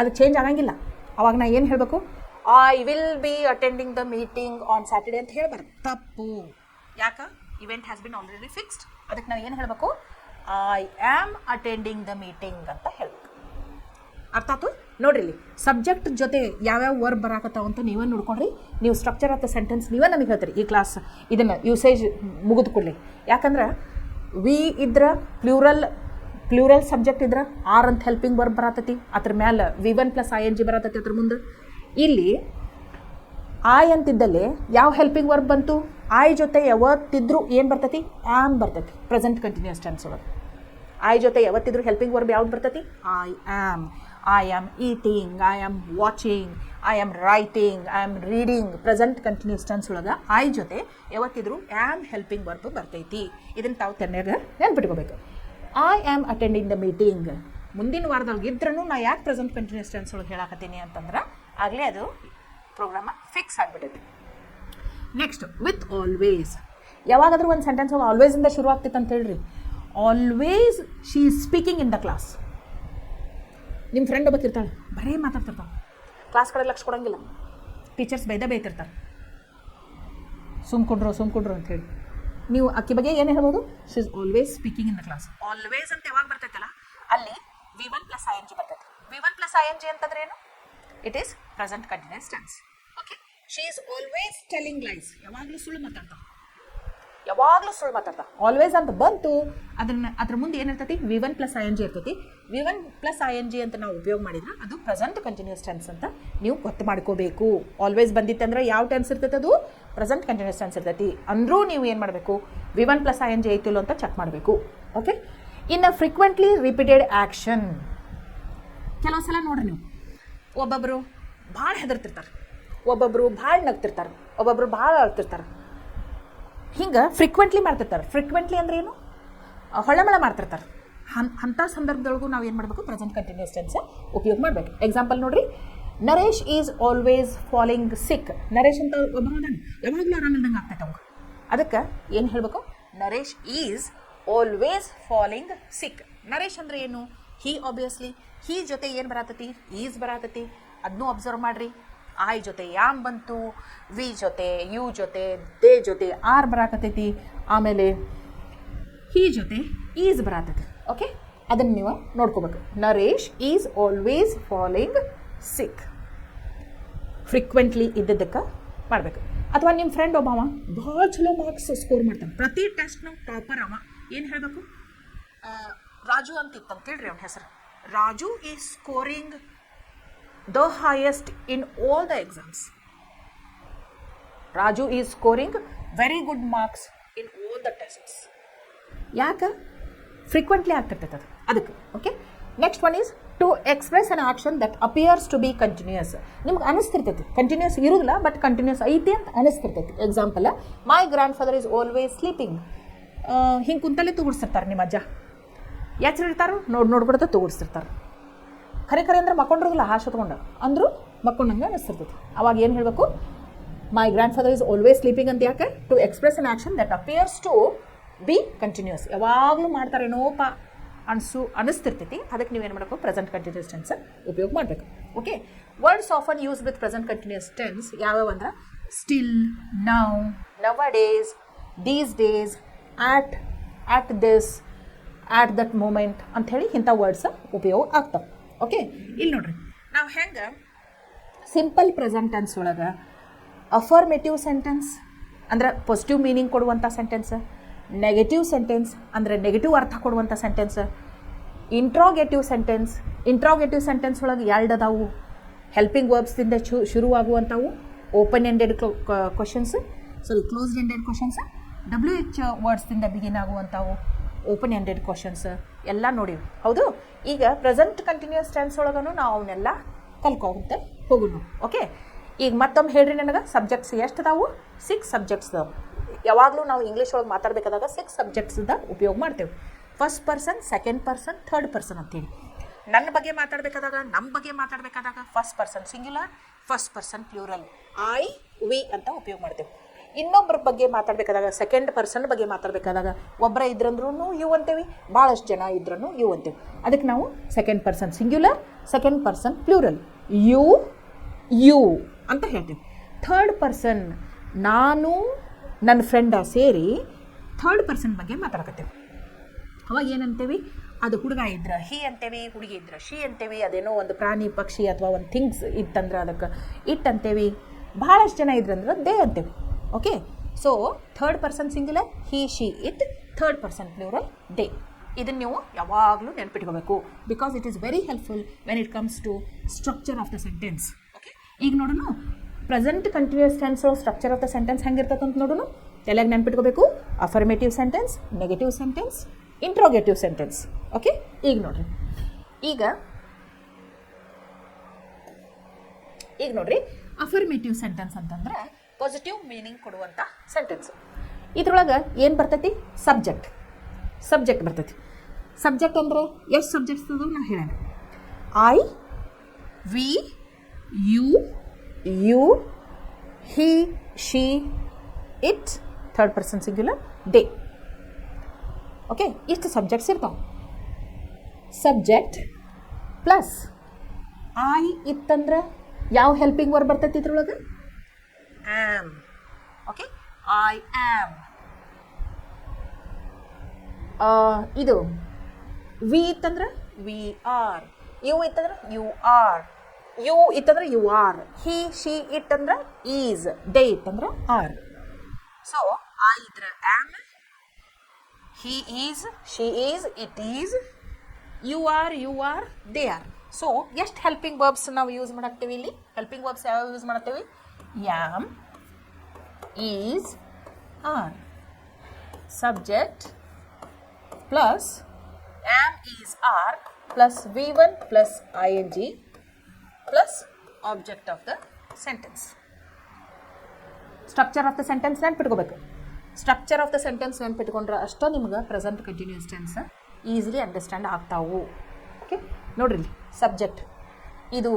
ಅದು ಚೇಂಜ್ ಆಗಂಗಿಲ್ಲ. ಅವಾಗ ನಾ ಏನು ಹೇಳಬೇಕು? I will be attending the meeting on Saturday ಅಂತ ಹೇಳ್ಬಾರ್ದು, ತಪ್ಪು. ಯಾಕೆ? Event has been already fixed. ಅದಕ್ಕೆ ನಾವು ಏನು ಹೇಳಬೇಕು? I am attending the meeting ಅಂತ ಹೇಳಬೇಕು. ಅರ್ಥ ಆಯ್ತು? ನೋಡ್ರಿ, ಇಲ್ಲಿ ಸಬ್ಜೆಕ್ಟ್ ಜೊತೆ ಯಾವ್ಯಾವ ವರ್ಬ್ ಬರಾಕತ್ತಾವ ಅಂತ ನೀವೇ ನೋಡ್ಕೊಂಡ್ರಿ. ನೀವು ಸ್ಟ್ರಕ್ಚರ್ ಆಫ್ ದ ಸೆಂಟೆನ್ಸ್ ನೀವೇ ನನಗೆ ಹೇಳ್ತೀರಿ ಈ ಕ್ಲಾಸ್ ಇದನ್ನು ಯೂಸೇಜ್ ಮುಗಿದು ಕೊಡಲಿ. ಯಾಕಂದ್ರೆ ವಿ ಇದ್ರೆ ಪ್ಲೂರಲ್ ಸಬ್ಜೆಕ್ಟ್ ಇದ್ರೆ ಆರ್ ಅಂತ ಹೆಲ್ಪಿಂಗ್ ವರ್ಬ್ ಬರತೈತಿ, ಅದ್ರ ಮ್ಯಾಲೆ V1 + ING ಬರತೈತಿ ಅದ್ರ ಮುಂದೆ. ಇಲ್ಲಿ ಐ ಅಂತಿದ್ದಲ್ಲಿ ಯಾವ ಹೆಲ್ಪಿಂಗ್ ವರ್ಬ್ ಬಂತು? ಐ ಜೊತೆ ಯಾವತ್ತಿದ್ರು ಏನು ಬರ್ತೈತಿ? ಆ್ಯಮ್ ಬರ್ತೈತಿ ಪ್ರೆಸೆಂಟ್ ಕಂಟಿನ್ಯೂಸ್ ಟೆನ್ಸ್ ಒಳಗೆ. ಐ ಜೊತೆ ಯಾವತ್ತಿದ್ರು ಹೆಲ್ಪಿಂಗ್ ವರ್ಬ್ ಯಾವ್ದು ಬರ್ತೈತಿ? I am eating, I am watching, I am writing, I am reading. Present continuous tense ಒಳಗೆ ಐ ಜೊತೆ ಯಾವತ್ತಿದ್ರು ಆ್ಯಮ್ ಹೆಲ್ಪಿಂಗ್ ವರ್ಬ್ ಬರ್ತೈತಿ. ಇದನ್ನು ತಾವು ತೆನ್ಯಾಗ ನೆನ್ಪಿಟ್ಕೋಬೇಕು. I am attending the meeting ಮುಂದಿನ ವಾರದೊಳಗೆ ಇದ್ರೂ ನಾ ಯಾಕೆ ಪ್ರೆಸೆಂಟ್ ಕಂಟಿನ್ಯೂಸ್ ಟೆನ್ಸ್ ಒಳಗೆ ಹೇಳಾಕತ್ತೀನಿ ಅಂತಂದ್ರೆ ಆಗಲೇ ಅದು ಪ್ರೋಗ್ರಾಮ ಫಿಕ್ಸ್ ಆಗಿಬಿಟ್ಟೈತಿ. Next with always. ಯಾವಾಗಾದ್ರೂ ಒಂದು ಸೆಂಟೆನ್ಸ್ ಒಳಗೆ ಆಲ್ವೇಸಿಂದ ಶುರು ಆಗ್ತೈತೆ ಅಂತ ಹೇಳ್ರಿ. Always she is speaking in the class. ನಿಮ್ಮ ಫ್ರೆಂಡ್ ಒಬ್ಬಕ್ಕಿರ್ತಾಳೆ, ಬರೀ ಮಾತಾಡ್ತಿರ್ತಾಳೆ, ಕ್ಲಾಸ್ ಕಡೆ ಲಕ್ಷ ಕೊಡೋಂಗಿಲ್ಲ, ಟೀಚರ್ಸ್ ಬೈತಿರ್ತಾರೆ, ಸುಮ್ಕೊಂಡ್ರು ಅಂಥೇಳಿ. ನೀವು ಅಕ್ಕಿ ಬಗ್ಗೆ ಏನು ಹೇಳ್ಬೋದು? She is always speaking in the class. Always ಅಂತ ಯಾವಾಗ ಬರ್ತೈತಲ್ಲ ಅಲ್ಲಿ V1 + ING ಬರ್ತೈತೆ. V1 + ING ಅಂತಂದ್ರೆ ಏನು? It is present continuous tense. Okay. She is always telling lies. ಯಾವಾಗಲೂ ಸುಳ್ಳು ಮಾತಾಡ್ತಾ. ಆಲ್ವೇಸ್ ಅಂತ ಬಂತು, ಅದ್ರ ಮುಂದೆ ಏನಿರ್ತೈತಿ? V1 + ING ಇರ್ತೈತಿ. V1 + ING ಅಂತ ನಾವು ಉಪಯೋಗ ಮಾಡಿದ್ರೆ ಅದು ಪ್ರೆಸೆಂಟ್ ಕಂಟಿನ್ಯೂಸ್ ಟೆನ್ಸ್ ಅಂತ ನೀವು ಗೊತ್ತು ಮಾಡ್ಕೋಬೇಕು. ಆಲ್ವೇಸ್ ಬಂದಿತ್ತಂದ್ರೆ ಯಾವ ಟೆನ್ಸ್ ಇರ್ತೈತೆ? ಅದು ಪ್ರೆಸೆಂಟ್ ಕಂಟಿನ್ಯೂಸ್ ಟೆನ್ಸ್ ಇರ್ತೈತಿ. ಅಂದರೂ ನೀವು ಏನು ಮಾಡಬೇಕು? V1 + ING ಐತಿಲ್ಲ ಅಂತ ಚೆಕ್ ಮಾಡಬೇಕು. ಓಕೆ. ಇನ್ನು ಫ್ರೀಕ್ವೆಂಟ್ಲಿ ರಿಪೀಟೆಡ್ ಆ್ಯಕ್ಷನ್. ಕೆಲವು ಸಲ ನೋಡ್ರಿ, ನೀವು ಒಬ್ಬೊಬ್ಬರು ಭಾಳ ಹೆದರ್ತಿರ್ತಾರೆ, ಒಬ್ಬೊಬ್ಬರು ಭಾಳ ನಗ್ತಿರ್ತಾರೆ, ಒಬ್ಬೊಬ್ಬರು ಭಾಳ ಅಳ್ತಿರ್ತಾರೆ. ಹಿಂಗೆ ಫ್ರೀಕ್ವೆಂಟ್ಲಿ ಮಾಡ್ತಿರ್ತಾರೆ. ಫ್ರೀಕ್ವೆಂಟ್ಲಿ ಅಂದ್ರೆ ಏನು? ಹೊಳಮಳ ಮಾಡ್ತಿರ್ತಾರೆ. ಅಂಥ ಸಂದರ್ಭದೊಳಗೂ ನಾವು ಏನು ಮಾಡಬೇಕು? ಪ್ರೆಸೆಂಟ್ ಕಂಟಿನ್ಯೂಸ್ ಟೆನ್ಸ್ ಉಪಯೋಗ ಮಾಡಬೇಕು. ಎಕ್ಸಾಂಪಲ್ ನೋಡ್ರಿ, ನರೇಶ್ ಈಸ್ ಆಲ್ವೇಸ್ ಫಾಲಿಂಗ್ ಸಿಕ್. ನರೇಶ್ ಅಂತ ಒಬ್ಬ ಯಾವಾಗಲೂ ಆರಾಮಿಲ್ದಂಗೆ ಆಗ್ತೈತೆ ಅವಾಗ. ಅದಕ್ಕೆ ಏನು ಹೇಳಬೇಕು? ನರೇಶ್ ಈಸ್ ಆಲ್ವೇಸ್ ಫಾಲಿಂಗ್ ಸಿಕ್. ನರೇಶ್ ಅಂದರೆ ಏನು? ಹಿ. ಆಬ್ವಿಯಸ್ಲಿ ಹಿ ಜೊತೆ ಏನು ಬರತೈತಿ? ಈಸ್ ಬರತೈತಿ. ಅದನ್ನೂ ಅಬ್ಸರ್ವ್ ಮಾಡಿರಿ. ಐ ಜೊತೆ ಯಾಮ್ ಬಂತು, ವಿ ಜೊತೆ, ಯು ಜೊತೆ, ದೇ ಜೊತೆ ಆರ್ ಬರಾಕತೈತಿ, ಆಮೇಲೆ ಹಿ ಜೊತೆ ಈಸ್ ಬರಾತೈತಿ. ಓಕೆ, ಅದನ್ನು ನೀವು ನೋಡ್ಕೋಬೇಕು. Naresh is always falling sick. Frequently ಇದ್ದದ್ದಕ್ಕೆ ಮಾಡಬೇಕು. ಅಥವಾ ನಿಮ್ಮ ಫ್ರೆಂಡ್ ಒಬ್ಬವ ಭಾಳ ಚಲೋ ಮಾರ್ಕ್ಸ್ ಸ್ಕೋರ್ ಮಾಡ್ತಾನೆ, ಪ್ರತಿ ಟೆಸ್ಟ್ನಾಗ ಟಾಪರ್ ಅವ. ಏನು ಹೇಳಬೇಕು? ರಾಜು ಅಂತಿತ್ತು ಅಂತೇಳ್ರಿ ಅವನ ಹೆಸರು. Raju is scoring the highest in all the exams. Raju is scoring very good marks in all the tests. ಯಾಕೆ? ಫ್ರೀಕ್ವೆಂಟ್ಲಿ ಆಗ್ತಿರ್ತೈತೆ ಅದು, ಅದಕ್ಕೆ. Okay. Next one is to express an action that appears to be continuous. ನಿಮ್ಗೆ ಅನಿಸ್ತಿರ್ತೈತಿ continuous ಇರೋದಿಲ್ಲ, but continuous ಐತಿ ಅಂತ ಅನಿಸ್ತಿರ್ತೈತಿ. Example, my grandfather is always sleeping. ಹಿಂಗೆ ಕುಂತಲ್ಲೇ ತೂಗಿಡ್ಸಿರ್ತಾರೆ ನಿಮ್ಮ ಅಜ್ಜ. ಯಾಚಿರ್ತಾರೋ ನೋಡ್ಬಿಡ್ತಾ ತೂಗಿಡ್ಸಿರ್ತಾರೆ. ಖರೆ ಅಂದ್ರೆ ಮಕ್ಕೊಂಡಿರೋದಿಲ್ಲ, ಹಾಶ್ ಹೊತ್ಕೊಂಡು ಅಂದರೂ ಮಕ್ಕೊಂಡಂಗೆ ಅನಿಸ್ತಿರ್ತೈತಿ. ಅವಾಗ ಏನು ಹೇಳಬೇಕು? My grandfather is always sleeping ಅಂತ. ಯಾಕೆ? To express an action that appears to be continuous. ಯಾವಾಗಲೂ ಮಾಡ್ತಾರೇನೋಪ ಅನಿಸ್ತಿರ್ತೈತಿ. ಅದಕ್ಕೆ ನೀವೇನು ಮಾಡಬೇಕು? ಪ್ರೆಸೆಂಟ್ ಕಂಟಿನ್ಯೂಸ್ ಟೆನ್ಸ್ ಉಪಯೋಗ ಮಾಡಬೇಕು. Okay. Words often use with present continuous tense ಯಾವ್ಯಾವ ಅಂದ್ರೆ still, now, nowadays, these days, at this, at that moment ಅಂಥೇಳಿ ಇಂಥ ವರ್ಡ್ಸ್ ಉಪಯೋಗ ಆಗ್ತವೆ. ಓಕೆ. ಇಲ್ಲಿ ನೋಡ್ರಿ, ನಾವು ಹೆಂಗೆ ಸಿಂಪಲ್ ಪ್ರೆಸೆಂಟ್ ಟೆನ್ಸ್ ಒಳಗೆ ಅಫರ್ಮೇಟಿವ್ ಸೆಂಟೆನ್ಸ್ ಅಂದ್ರೆ ಪಾಸಿಟಿವ್ ಮೀನಿಂಗ್ ಕೊಡುವಂಥ ಸೆಂಟೆನ್ಸ್, ನೆಗೆಟಿವ್ ಸೆಂಟೆನ್ಸ್ ಅಂದರೆ ನೆಗೆಟಿವ್ ಅರ್ಥ ಕೊಡುವಂಥ ಸೆಂಟೆನ್ಸ್, ಇಂಟ್ರಾಗೇಟಿವ್ ಸೆಂಟೆನ್ಸ್ ಒಳಗೆ ಎರಡು ಅದಾವು. ಹೆಲ್ಪಿಂಗ್ ವರ್ಬ್ಸ್ದಿಂದ ಶುರುವಾಗುವಂಥವು open ended questions, closed ended questions. WH ವರ್ಡ್ಸ್ದಿಂದ ಬಿಗಿನ್ ಆಗುವಂಥವು ಓಪನ್ ಎಂಡೆಡ್ ಕ್ವಶನ್ಸ್. ಎಲ್ಲ ನೋಡಿವಿ ಹೌದು. ಈಗ ಪ್ರೆಸೆಂಟ್ ಕಂಟಿನ್ಯೂಸ್ ಟೆನ್ಸ್ ಒಳಗೂ ನಾವು ಅವನ್ನೆಲ್ಲ ಕಲ್ಕೊಂತ ಹೋಗೋಣ. ಓಕೆ, ಈಗ ಮತ್ತೊಮ್ಮೆ ಹೇಳ್ರಿ ನನಗೆ ಸಬ್ಜೆಕ್ಟ್ಸ್ ಎಷ್ಟು ಅದಾವು? 6 ಸಬ್ಜೆಕ್ಟ್ಸ್ ಅದಾವೆ. ಯಾವಾಗಲೂ ನಾವು ಇಂಗ್ಲೀಷ್ ಒಳಗೆ ಮಾತಾಡಬೇಕಾದಾಗ 6 ಸಬ್ಜೆಕ್ಟ್ಸ್ದ ಉಪಯೋಗ ಮಾಡ್ತೇವೆ. First person, second person, third person ಅಂತೇಳಿ. ನನ್ನ ಬಗ್ಗೆ ಮಾತಾಡಬೇಕಾದಾಗ, ನಮ್ಮ ಬಗ್ಗೆ ಮಾತಾಡಬೇಕಾದಾಗ first person singular, first person plural, I we ಅಂತ ಉಪಯೋಗ ಮಾಡ್ತೇವೆ. ಇನ್ನೊಬ್ಬರ ಬಗ್ಗೆ ಮಾತಾಡಬೇಕಾದಾಗ, ಸೆಕೆಂಡ್ ಪರ್ಸನ್ ಬಗ್ಗೆ ಮಾತಾಡಬೇಕಾದಾಗ ಒಬ್ಬರ ಇದ್ರಂದ್ರೂ ಯು ಅಂತೇವಿ, ಭಾಳಷ್ಟು ಜನ ಇದ್ರೂ ಯು ಅಂತೇವಿ. ಅದಕ್ಕೆ ನಾವು second person singular, second person plural, you you ಅಂತ ಹೇಳ್ತೀವಿ. ಥರ್ಡ್ ಪರ್ಸನ್ ನಾನು ನನ್ನ ಫ್ರೆಂಡ ಸೇರಿ ಥರ್ಡ್ ಪರ್ಸನ್ ಬಗ್ಗೆ ಮಾತಾಡಕತ್ತೇವೆ. ಅವಾಗ ಏನಂತೇವಿ? ಅದು ಹುಡುಗ ಇದ್ರೆ ಹಿ ಅಂತೇವಿ, ಹುಡುಗಿ ಇದ್ರೆ ಶಿ ಅಂತೇವಿ. ಅದೇನೋ ಒಂದು ಪ್ರಾಣಿ ಪಕ್ಷಿ ಅಥವಾ ಒಂದು ಥಿಂಗ್ಸ್ ಇತ್ತಂದ್ರೆ ಅದಕ್ಕೆ ಇಟ್ ಅಂತೇವಿ. ಭಾಳಷ್ಟು ಜನ ಇದ್ರಂದ್ರೆ ದೇ ಅಂತೇವಿ. Okay, so third person singular he she it, third person plural they. ಇದನ್ನು ನೀವು ಯಾವಾಗಲೂ ನೆನ್ಪಿಟ್ಕೋಬೇಕು. Because it is very helpful when it comes to structure of the sentence. Okay, ಈಗ ನೋಡೋಣ present continuous tense structure of the sentence ಹೆಂಗಿರ್ತದೆ ಅಂತ ನೋಡೋಣ. ಎಲ್ಲಾಗ ನೆನ್ಪಿಟ್ಕೋಬೇಕು. Affirmative sentence, negative sentence, interrogative sentence. Okay, ಈಗ ನೋಡ್ರಿ, ಈಗ ನೋಡ್ರಿ ಅಫರ್ಮೇಟಿವ್ ಸೆಂಟೆನ್ಸ್ ಅಂತಂದ್ರೆ ಪಾಸಿಟಿವ್ ಮೀನಿಂಗ್ ಕೊಡುವಂಥ ಸೆಂಟೆನ್ಸ್. ಇದ್ರೊಳಗೆ ಏನು ಬರ್ತೈತಿ? ಸಬ್ಜೆಕ್ಟ್ ಬರ್ತೈತಿ. ಸಬ್ಜೆಕ್ಟ್ ಅಂದ್ರೆ ಎಷ್ಟು ಸಬ್ಜೆಕ್ಟ್ಸ್ ಅದಾವ ನಾ ಹೇಳೋಣ. I, we, you, he, she, it, third person singular, they. Okay, ಇಷ್ಟು ಸಬ್ಜೆಕ್ಟ್ಸ್ ಇರ್ತಾವೆ. ಸಬ್ಜೆಕ್ಟ್ ಪ್ಲಸ್ ಐ ಇತ್ತಂದ್ರೆ ಯಾವ ಹೆಲ್ಪಿಂಗ್ ವರ್ಡ್ ಬರ್ತೈತಿ ಇದ್ರೊಳಗೆ? ಆಮ್. Okay, I am. ಇದು ವಿ ಇತ್ತಂದ್ರೆ ವಿ ಆರ್, ಯು ಇತ್ತಂದ್ರೆ ಯು ಆರ್, ಯು ಇತ್ತಂದ್ರೆ you are, he she it ಅಂದ್ರೆ ಈಸ್, ದೇ ಇತ್ತಂದ್ರೆ ಆರ್. ಸೊ ಐ ಇದ್ರೆ am, he is, she is, it is, you are, they are. So ಎಷ್ಟು helping verbs ನಾವು use ಮಾಡಾಕ್ತೀವಿ ಇಲ್ಲಿ? Helping verbs ಯಾವ ಯೂಸ್ ಮಾಡ್ತೀವಿ? Am, is, are. Subject plus am, is, are plus V1 plus ING plus object of the sentence. Structure of the sentence ನೆನ್ಪಿಟ್ಕೋಬೇಕು. Structure of the sentence ನೆನ್ಪಿಟ್ಕೊಂಡ್ರೆ ಅಷ್ಟೇ ನಿಮ್ಗೆ present continuous tense easily understand ಆಗ್ತಾವು. Okay, ನೋಡ್ರಿ ಇಲ್ಲಿ subject ಇದು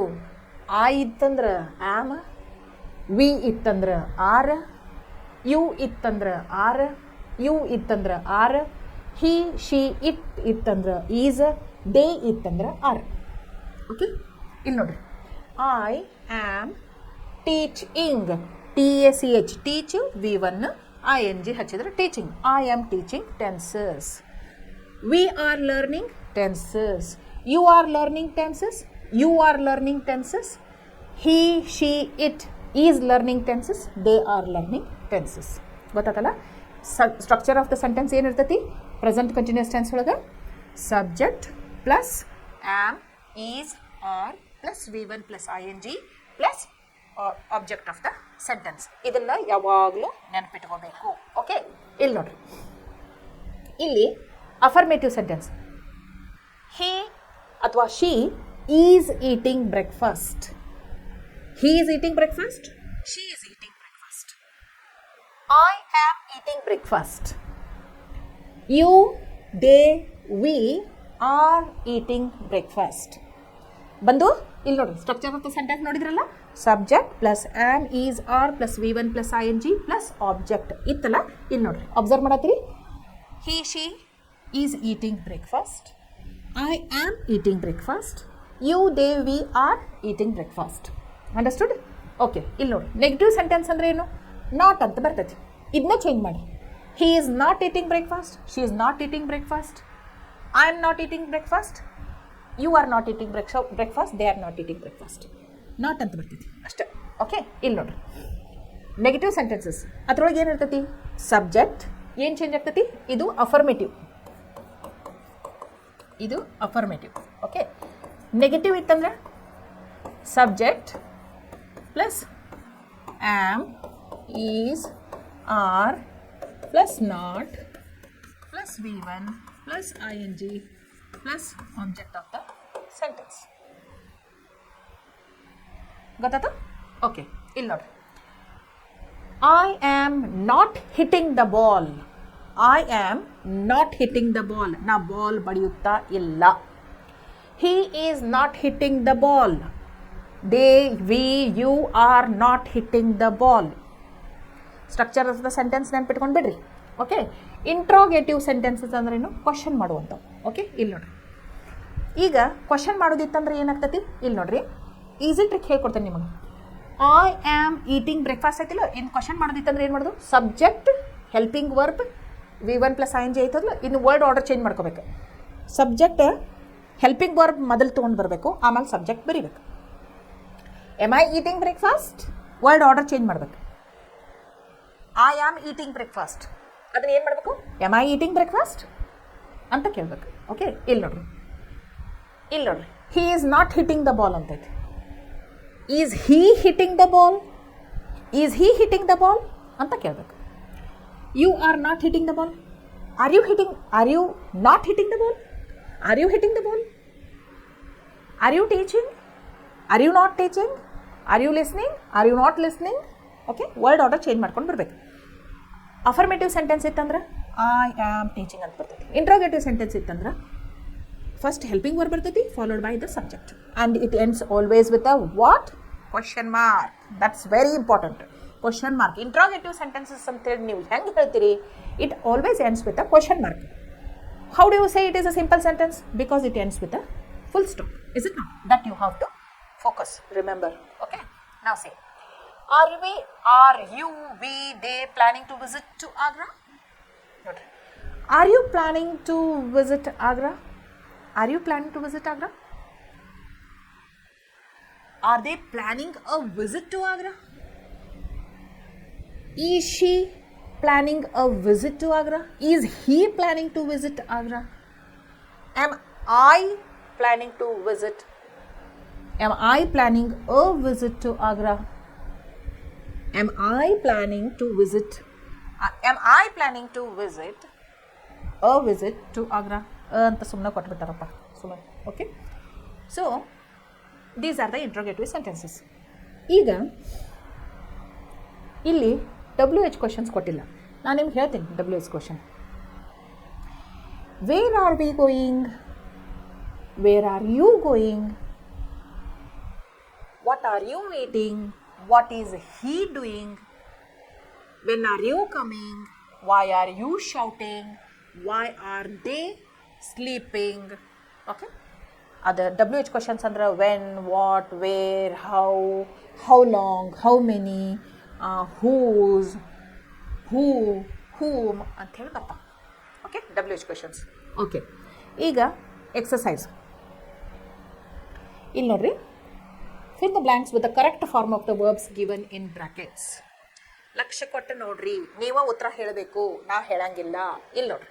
I ಇತ್ತಂದ್ರೆ am, we ಇತ್ತಂದ್ರೆ ಆರ್, ಯು ಇತ್ತಂದ್ರೆ ಆರ್, ಯು ಇತ್ತಂದ್ರೆ ಆರ್, ಹಿ ಶಿ ಇಟ್ ಇತ್ತಂದ್ರೆ ಈಸ್, ದೇ ಇತ್ತಂದ್ರೆ ಆರ್. ಓಕೆ, ಇಲ್ಲಿ ನೋಡ್ರಿ I am teaching, TACH teach, V1 ING ಹಚ್ಚಿದ್ರೆ teaching. I am teaching tenses. We are learning tenses. You are learning tenses. You are learning tenses. He she it is learning tenses. They are learning tenses. ಗೊತ್ತಾತಲ್ಲ? Structure of the sentence ಏನಿರ್ತೈತಿ present continuous tense ಒಳಗೆ? Subject plus am, is, are plus V1 plus ING plus object of the sentence. ಇದನ್ನು ಯಾವಾಗಲೂ ನೆನಪಿಟ್ಕೋಬೇಕು. Okay, ಇಲ್ಲಿ ನೋಡ್ರಿ, ಇಲ್ಲಿ affirmative sentence. He ಅಥವಾ she is eating breakfast. He is eating breakfast. She is eating breakfast. I am eating breakfast. You, they, we are eating breakfast. ಬಂದು ಇಲ್ಲಿ ನೋಡ್ರಿ structure of the sentence ನೋಡಿದ್ರಲ್ಲ? Subject plus am, is, are plus V1 plus ING plus object ಇತ್ತಲ್ಲ? ಇಲ್ಲಿ ನೋಡ್ರಿ observe ಮಾಡತ್ತೀರಿ. He she is eating breakfast. I am eating breakfast. You, they, we are eating breakfast. Understood? Okay, ಇಲ್ಲಿ ನೋಡಿ negative sentence ಅಂದ್ರೆ ಏನು? Not ಅಂತ ಬರ್ತೈತಿ. ಇದನ್ನ ಚೇಂಜ್ ಮಾಡಿ. He is not eating breakfast. She is not eating breakfast. I am not eating breakfast. You are not eating breakfast. They are not eating breakfast. Not ಅಂತ ಬರ್ತೈತಿ ಅಷ್ಟೇ. ಓಕೆ, ಇಲ್ಲಿ ನೋಡ್ರಿ ನೆಗೆಟಿವ್ ಸೆಂಟೆನ್ಸಸ್ ಅದ್ರೊಳಗೆ ಏನಿರ್ತೈತಿ? ಸಬ್ಜೆಕ್ಟ್ ಏನು change ಆಗ್ತೈತಿ? ಇದು affirmative. ಇದು ಅಫರ್ಮೇಟಿವ್. ಓಕೆ, ನೆಗೆಟಿವ್ ಇತ್ತಂದ್ರೆ subject plus am, is, are plus not plus V1 plus ING plus object of the sentence. ಗೊತ್ತಾಯ್ತು? ಓಕೆ, ಇಲ್ಲಿ ನೋಡ್ರಿ. I am not hitting the ball. I am not hitting the ball. ನಾ ball ಬಡಿಯುತ್ತಾ ಇಲ್ಲ. He is not hitting the ball. They, we, you are not hitting the ball. Structure of the sentence ನೆನ್ಪಿಟ್ಕೊಂಡು ಬಿಡ್ರಿ. Okay, interrogative sentences ಅಂದ್ರೇನು? Question ಮಾಡುವಂಥವು. Okay, ಇಲ್ಲಿ ನೋಡ್ರಿ. ಈಗ question ಮಾಡೋದಿತ್ತಂದ್ರೆ ಏನಾಗ್ತೈತಿ? ಇಲ್ಲಿ ನೋಡ್ರಿ, ಈಸಿ ಟ್ರಿಕ್ ಹೇಳ್ಕೊಡ್ತೇನೆ ನಿಮಗೆ. ಐ ಆಮ್ ಈಟಿಂಗ್ ಬ್ರೇಕ್ಫಾಸ್ಟ್ ಐತಿಲ್ಲ, ಇನ್ನು ಕ್ವಶನ್ ಮಾಡೋದಿತ್ತಂದ್ರೆ ಏನು ಮಾಡೋದು? Subject, helping verb, V1 + ING ಐತಲ್ಲ, ಇನ್ನು ವರ್ಡ್ ಆರ್ಡರ್ ಚೇಂಜ್ ಮಾಡ್ಕೋಬೇಕು. ಸಬ್ಜೆಕ್ಟ್, ಹೆಲ್ಪಿಂಗ್ ವರ್ಬ್ ಮೊದಲು ತೊಗೊಂಡು ಬರಬೇಕು, ಆಮೇಲೆ ಸಬ್ಜೆಕ್ಟ್ ಬರೀಬೇಕು. M I eating breakfast, word order change ಮಾಡಬೇಕು. ಐ ಆಮ್ ಈಟಿಂಗ್ ಬ್ರೇಕ್ಫಾಸ್ಟ್, ಅದನ್ನ ಏನು ಮಾಡಬೇಕು? ಎಮ್ ಐ ಈಟಿಂಗ್ ಬ್ರೇಕ್ಫಾಸ್ಟ್ ಅಂತ ಕೇಳಬೇಕು. ಓಕೆ, ಇಲ್ಲಿ ನೋಡ್ರಿ, ಇಲ್ಲಿ ನೋಡ್ರಿ, he is not hitting the ball ಅಂತೈತಿ. Is he hitting the ball? Is he hitting the ball ಅಂತ ಕೇಳಬೇಕು. You are not hitting the ball. Are you hitting? Are you not hitting the ball? Are you hitting the ball? Are you teaching? Are you not teaching? Are you listening? Are you not listening? Okay, word order change ಮಾಡ್ಕೊಂಡು ಬರಬೇಕು. Affirmative sentence ಇತ್ತಂದ್ರೆ I am teaching ಅಂತ ಬರ್ತೈತಿ. Interrogative sentence ಇತ್ತಂದ್ರೆ first helping verb ಬರ್ತೈತಿ, followed by the subject, and it ends always with a what? Question mark. That's very important. Question mark. Interrogative sentences ಅಂತೇಳಿ ನೀವು ಹೆಂಗೆ ಹೇಳ್ತೀರಿ? It always ends with a question mark. How do you say it is a simple sentence? Because it ends with a full stop. Is it not? That you have to focus, remember. Okay, now say, are you, we, they planning to visit to Agra? Note, are you planning to visit Agra? Are you planning to visit Agra? Are they planning a visit to Agra? Is she planning a visit to Agra? Is he planning to visit Agra? Am I planning to visit? Am I planning a visit to Agra? Am I planning to visit? Am I planning to visit a visit to Agra? ಅಂತ ಸುಮ್ಮನೆ ಕೊಟ್ಬಿಟ್ಟಾರಪ್ಪ ಸುಮ್ಮನೆ. Okay, so these are the interrogative sentences. ಈಗ ಇಲ್ಲಿ WH questions ಕೊಟ್ಟಿಲ್ಲ. ನಾನು ನಿಮ್ಗೆ ಹೇಳ್ತೀನಿ WH question. Where are we going? Where are you going? What are you eating? What is he doing? When are you coming? Why are you shouting? Why are they sleeping? Okay. Other WH questions under when, what, where, how long, how many, whose, who, whom ಅಂತ ಹೇಳಿ ಬರ್ತಾ. Okay, WH questions. Okay, ಈಗ exercise ಇಲ್ಲಿ ನೋಡ್ರಿ. Fill the blanks with the correct form of the verbs given in brackets. ಲಕ್ಷ್ಯ ಕೊಟ್ಟು ನೋಡ್ರಿ, ನೀವು ಉತ್ತರ ಹೇಳಬೇಕು, ನಾ ಹೇಳಂಗಿಲ್ಲ. ಇಲ್ಲಿ ನೋಡ್ರಿ,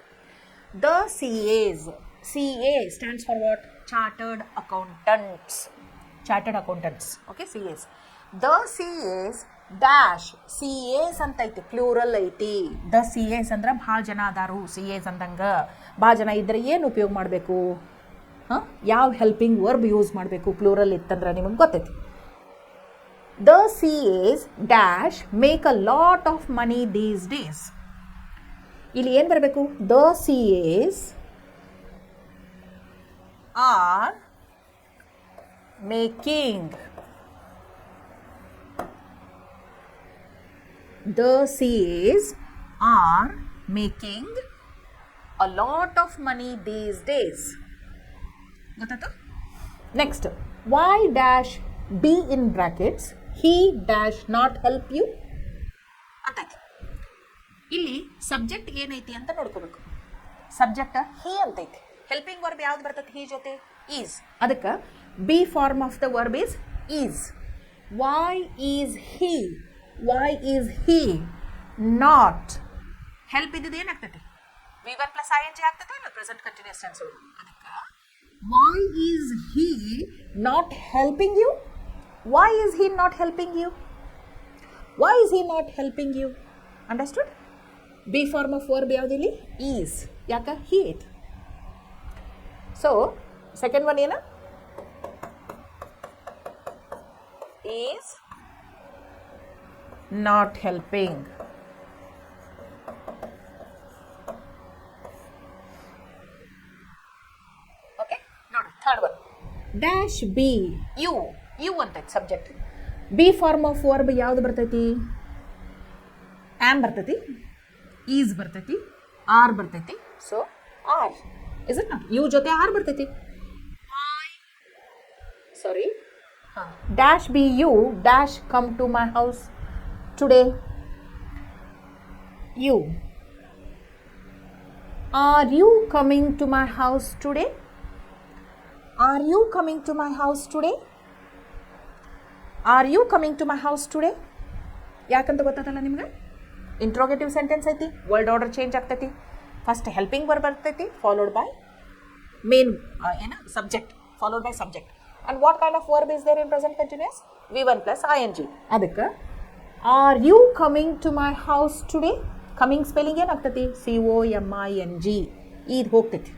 the CAs. CA stands for what? Chartered Accountants. Chartered Accountants. Okay, CAs. The CAs dash. CAs ಅಂತ ಐತಿ, ಪ್ಲೂರಲ್ ಐತಿ. The CAs ಅಂದ್ರೆ ಭಾಳ ಜನ ಅದಾರು. CAs ಅಂದಂಗ ಭಾಳ ಜನ ಇದ್ರೆ ಏನು ಉಪಯೋಗ ಮಾಡಬೇಕು? ಯಾವ ಹೆಲ್ಪಿಂಗ್ ವರ್ಬ್ ಯೂಸ್ ಮಾಡಬೇಕು? ಪ್ಲೂರಲ್ ಇತ್ತಂದ್ರೆ ನಿಮಗೆ ಗೊತ್ತೈತಿ. The CAs dash make a lot of money these days. ಇಲ್ಲಿ ಏನು ಬರಬೇಕು? The CAs are making. The CAs are making a lot of money these days. ಗೊತ್ತಾಯ್ತು? Next, why dash be in brackets he dash not help you ಅಂತೈತಿ. ಇಲ್ಲಿ subject ಏನೈತಿ ಅಂತ ನೋಡ್ಕೋಬೇಕು. Subject ಹಿ ಅಂತೈತಿ. ಹೆಲ್ಪಿಂಗ್ ವರ್ಬ್ ಯಾವ್ದು ಬರ್ತೈತಿ ಹಿ ಜೊತೆ? ಈಸ್. ಅದಕ್ಕೆ be form of the verb is is. Why is he? Why is he not? Help ಇದ್ದಿದ್ದು ಏನಾಗ್ತೈತಿ? V1 + ING ಆಗ್ತೈತಿ ಇಲ್ಲ ಪ್ರೆಸೆಂಟ್ ಕಂಟಿನ್ಯೂಸ್ ಟೆನ್ಸ್ ಒಳಗೆ. ಅದಕ್ಕೆ why is he not helping you? Why is he not helping you? Why is he not helping you? Understood? B form of verb ಯಾವ್ದು ಇಲ್ಲಿ? Is. ಯಾಕ? He it. So second one ಏನು, is not helping. Okay ನೋಡಿ third one, dash be you, you ಅಂತೈತಿ subject. Be form of verb ಯಾವ್ದು ಬರ್ತೈತಿ? Am ಬರ್ತೈತಿ, is ಬರ್ತೈತಿ, ಆರ್ ಬರ್ತೈತಿ. So are is it not? You ಜೊತೆ ಆರ್ ಬರ್ತೈತಿ. Sorry, dash be you dash come to my house today. You, are you coming to my house today? Are you coming to my house today? Are you coming to my house today? ಯಾಕಂತ ಗೊತ್ತಾಗಲ್ಲ ನಿಮ್ಗೆ? Interrogative sentence ಐತಿ, word order change ಆಗ್ತೈತಿ. First helping verb ಬರ್ತೈತಿ, followed by main ಏನು subject, followed by subject. And what kind of verb is there in present continuous? V1 plus ING. ಅದಕ್ಕೆ are you coming to my house today? Coming spelling ಏನಾಗ್ತೈತಿ? COMING. ಇದು ಹೋಗ್ತೈತಿ,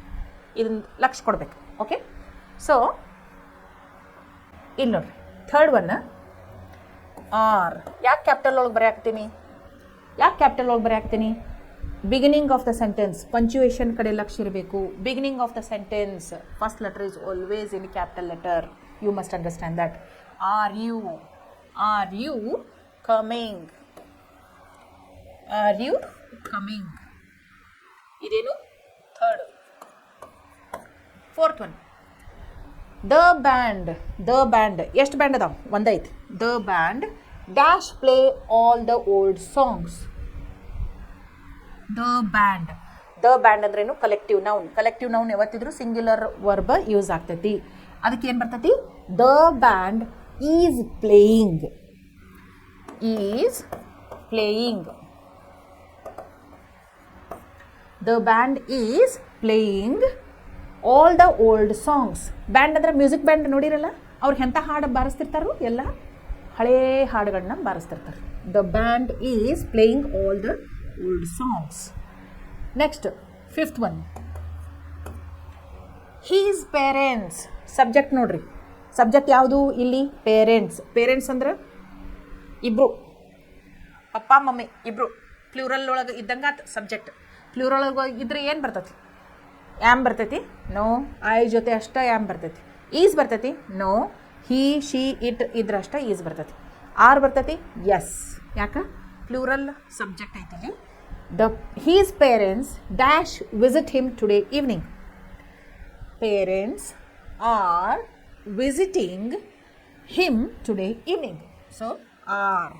ಇದನ್ನ ಲಕ್ಷ ಕೊಡ್ಬೇಕು. Okay, so ಇಲ್ಲಿ ನೋಡ್ರಿ third one, are ಯಾಕೆ capital ಒಳಗೆ ಬರೆಯಾಕ್ತೀನಿ? ಯಾಕೆ ಕ್ಯಾಪಿಟಲ್ ಒಳಗೆ ಬರೆಯಾಕ್ತೀನಿ? Beginning of the sentence punctuation ಕಡೆ ಲಕ್ಷ ಇರಬೇಕು. Beginning of the sentence first letter is always in capital letter. You must understand that. Are you coming? Are you coming? ಇದೇನು third. Fourth one, the band. ಎಷ್ಟು band ಅದಾವ? ಒಂದೈತಿ. The band dash play all the old songs. The band ಅಂದ್ರೇನು? Collective noun. Collective noun ಯಾವತ್ತಿದ್ರು singular verb use ಆಗ್ತೈತಿ. ಅದಕ್ಕೆ ಏನು ಬರ್ತೈತಿ? The band is playing. The band is playing all the old songs. Band ಅಂದ್ರೆ music band ನೋಡಿರಲ್ಲ, ಅವ್ರಿಗೆ ಎಂಥ ಹಾಡು ಬಾರಿಸ್ತಿರ್ತಾರೋ? ಎಲ್ಲ ಹಳೇ ಹಾಡುಗಳನ್ನ ಬಾರಿಸ್ತಿರ್ತಾರೆ. The band is playing all the old songs. Next fifth one, his parents. Subject ನೋಡ್ರಿ, ಸಬ್ಜೆಕ್ಟ್ ಯಾವುದು ಇಲ್ಲಿ? ಪೇರೆಂಟ್ಸ್. ಪೇರೆಂಟ್ಸ್ ಅಂದ್ರೆ ಇಬ್ರು, ಪಪ್ಪ ಮಮ್ಮಿ ಇಬ್ರು. ಪ್ಲೂರಲ್ ಒಳಗೆ ಇದ್ದಂಗೆ ಸಬ್ಜೆಕ್ಟ್. ಪ್ಲೂರಲ್ ಒಳಗೆ ಇದ್ರೆ ಏನು ಬರ್ತೈತಿ? ಆ್ಯಮ್ ಬರ್ತೈತಿ? ನೋ. ಐ ಜೊತೆ ಅಷ್ಟ ಆ್ಯಮ್ ಬರ್ತೈತಿ. ಈಸ್ ಬರ್ತೈತಿ? ನೋ. ಹಿ ಶಿ ಇಟ್ ಇದ್ರಷ್ಟ ಈಸ್ ಬರ್ತೈತಿ. ಆರ್ ಬರ್ತೈತಿ? ಎಸ್. ಯಾಕೆ? ಪ್ಲೂರಲ್ ಸಬ್ಜೆಕ್ಟ್ ಐತಿ. The his parents dash visit him today evening. Parents are visiting him today evening. So are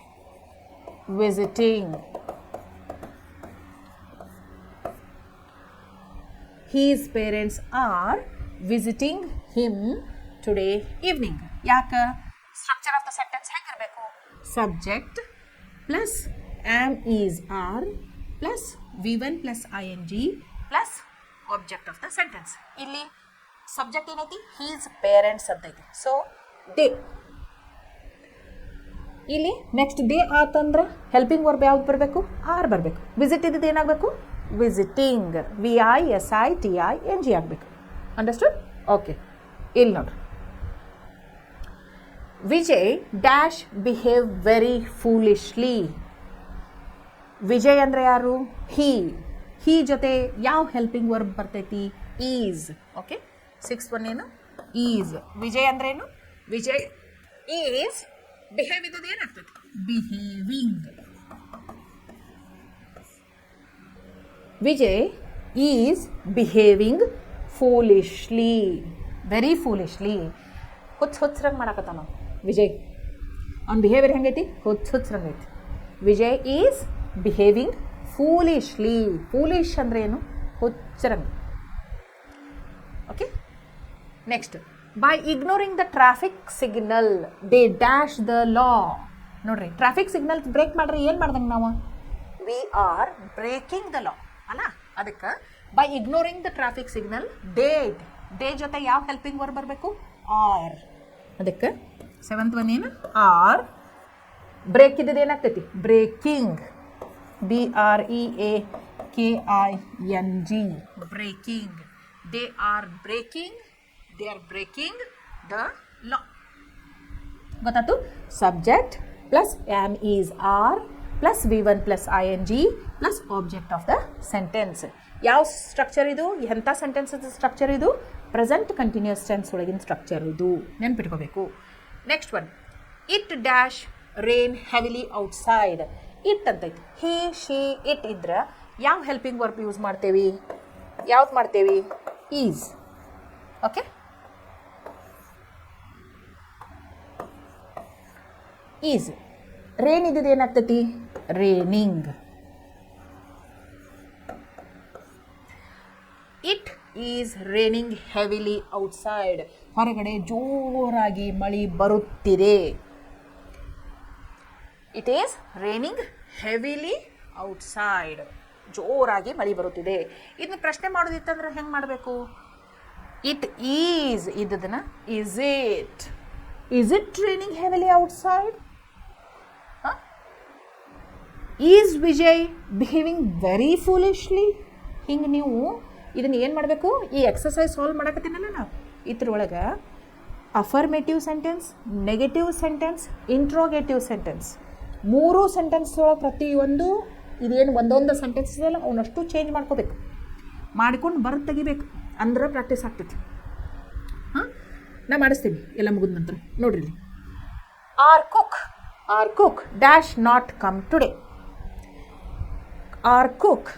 visiting. His parents are visiting him today evening. ಯಾಕೆ? Structure of the sentence ಹೆಂಗಿರಬೇಕು? Subject plus am is are plus V1 plus ING plus object of the sentence. ಇಲ್ಲಿ subject ಏನೈತಿ? His parents ಅಂತ ಐತಿ. So day. ಇಲ್ಲಿ next day ಆತಂದ್ರೆ helping verb ಯಾವ್ದು ಬರಬೇಕು? ಆರ್ ಬರಬೇಕು. ವಿಸಿಟ್ ಇದ್ದಿದ್ದು ಏನಾಗಬೇಕು? ವಿಸಿಟಿಂಗ್. VISITING ಆಗಬೇಕು. ಅಂಡರ್ಸ್ಟುಡ್? ಓಕೆ, ಇಲ್ಲಿ ನೋಡ್ರಿ, Vijay dash behave very foolishly. Vijay ಅಂದರೆ ಯಾರು? ಹಿ ಜೊತೆ ಯಾವ ಹೆಲ್ಪಿಂಗ್ ವರ್ಬ್ ಬರ್ತೈತಿ? ಈಸ್. ಓಕೆ, ಸಿಕ್ಸ್ತ್ ಒನ್ ಏನು? ಈಸ್. ವಿಜಯ್ ಅಂದ್ರೇನು? ವಿಜಯ್ ಈಸ್ ಬಿಹೇವ್ ಇದ್ದದ್ದು ಏನಾಗ್ತೈತಿ? Behaving. Vijay is behaving foolishly. Very foolishly. ಹುಚ್ಚರಂಗೆ ಮಾಡಕತ್ತ ನಾವು ವಿಜಯ್. ಅವ್ನ ಬಿಹೇವಿಯರ್ ಹೆಂಗೈತಿ? ಹುಚ್ಚರಂಗೆ ಐತಿ. Vijay is behaving foolishly. Foolish ಅಂದ್ರೆ ಏನು? ಹುಚ್ಚರಂಗೆ. Okay, next, by ignoring the traffic signal they dash the law. ನೋಡ್ರಿ, ಟ್ರಾಫಿಕ್ ಸಿಗ್ನಲ್ ಬ್ರೇಕ್ ಮಾಡ್ರಿ ಏನು ಮಾಡ್ದಂಗೆ ನಾವು? We are breaking the law ಅಲ್ಲ. ಅದಕ್ಕೆ by ignoring the traffic signal they ಜೊತೆ ಯಾವ ಹೆಲ್ಪಿಂಗ್ ವರ್ಬ್ ಬರಬೇಕು? ಆರ್. ಅದಕ್ಕೆ ಸೆವೆಂತ್ ಒನ್ ಏನು? ಆರ್. ಬ್ರೇಕ್ ಇದ್ದದ್ದು ಏನಾಗ್ತೈತಿ? Breaking. BREAKING. Breaking. They are breaking the law. ಗೊತ್ತಾಯ್ತು? Subject plus am is are plus V1 plus ING plus object of the sentence. ಯಾವ structure ಇದು? ಎಂಥ ಸೆಂಟೆನ್ಸ್ ಸ್ಟ್ರಕ್ಚರ್ ಇದು? ಪ್ರೆಸೆಂಟ್ ಕಂಟಿನ್ಯೂಸ್ ಟೆನ್ಸ್ ಒಳಗಿನ structure ಇದು, ನೆನ್ಪಿಟ್ಕೋಬೇಕು. Next one, it dash rain heavily outside. It ಅಂತೈತಿ. He she it ಇದ್ರೆ ಯಾವ ಹೆಲ್ಪಿಂಗ್ ವರ್ಬ್ ಯೂಸ್ ಮಾಡ್ತೇವೆ? ಯಾವ್ದು ಮಾಡ್ತೇವೆ? ಈಸ್. Okay, is. ರೇನ್ ಇದ್ದಿದ್ದು ಏನಾಗ್ತೈತಿ? Raining. It is raining heavily outside. ಹೊರಗಡೆ ಜೋರಾಗಿ ಮಳೆ ಬರುತ್ತಿದೆ. It is raining heavily outside. ಜೋರಾಗಿ ಮಳೆ ಬರುತ್ತಿದೆ. ಇದನ್ನ ಪ್ರಶ್ನೆ ಮಾಡೋದಿತ್ತಂದ್ರೆ ಹೆಂಗೆ ಮಾಡಬೇಕು? ಇಟ್ ಈಸ್ ಇದ್ದದನ್ನ is it raining heavily outside? Is Vijay behaving very foolishly? ಹಿಂಗೆ ನೀವು ಇದನ್ನು ಏನು ಮಾಡಬೇಕು? ಈ ಎಕ್ಸಸೈಸ್ ಸಾಲ್ವ್ ಮಾಡಕತ್ತೀನಲ್ಲ ನಾವು, ಇದ್ರೊಳಗೆ affirmative sentence, negative sentence, interrogative sentence, ಮೂರು ಸೆಂಟೆನ್ಸ್ ಒಳಗೆ ಪ್ರತಿಯೊಂದು ಇದೇನು ಒಂದೊಂದು ಸೆಂಟೆನ್ಸ್ ಇದೆಯಲ್ಲ ಅವನಷ್ಟು ಚೇಂಜ್ ಮಾಡ್ಕೋಬೇಕು, ಮಾಡ್ಕೊಂಡು ಬರೆದು ತೆಗಿಬೇಕು, ಅಂದ್ರೆ ಪ್ರಾಕ್ಟೀಸ್ ಆಗ್ತೈತಿ. ಹಾಂ, ನಾ ಮಾಡಿಸ್ತೀನಿ ಎಲ್ಲ ಮುಗಿದ ನಂತರ. ನೋಡ್ರಿ ಇಲ್ಲಿ, our cook dash not come today. Our cook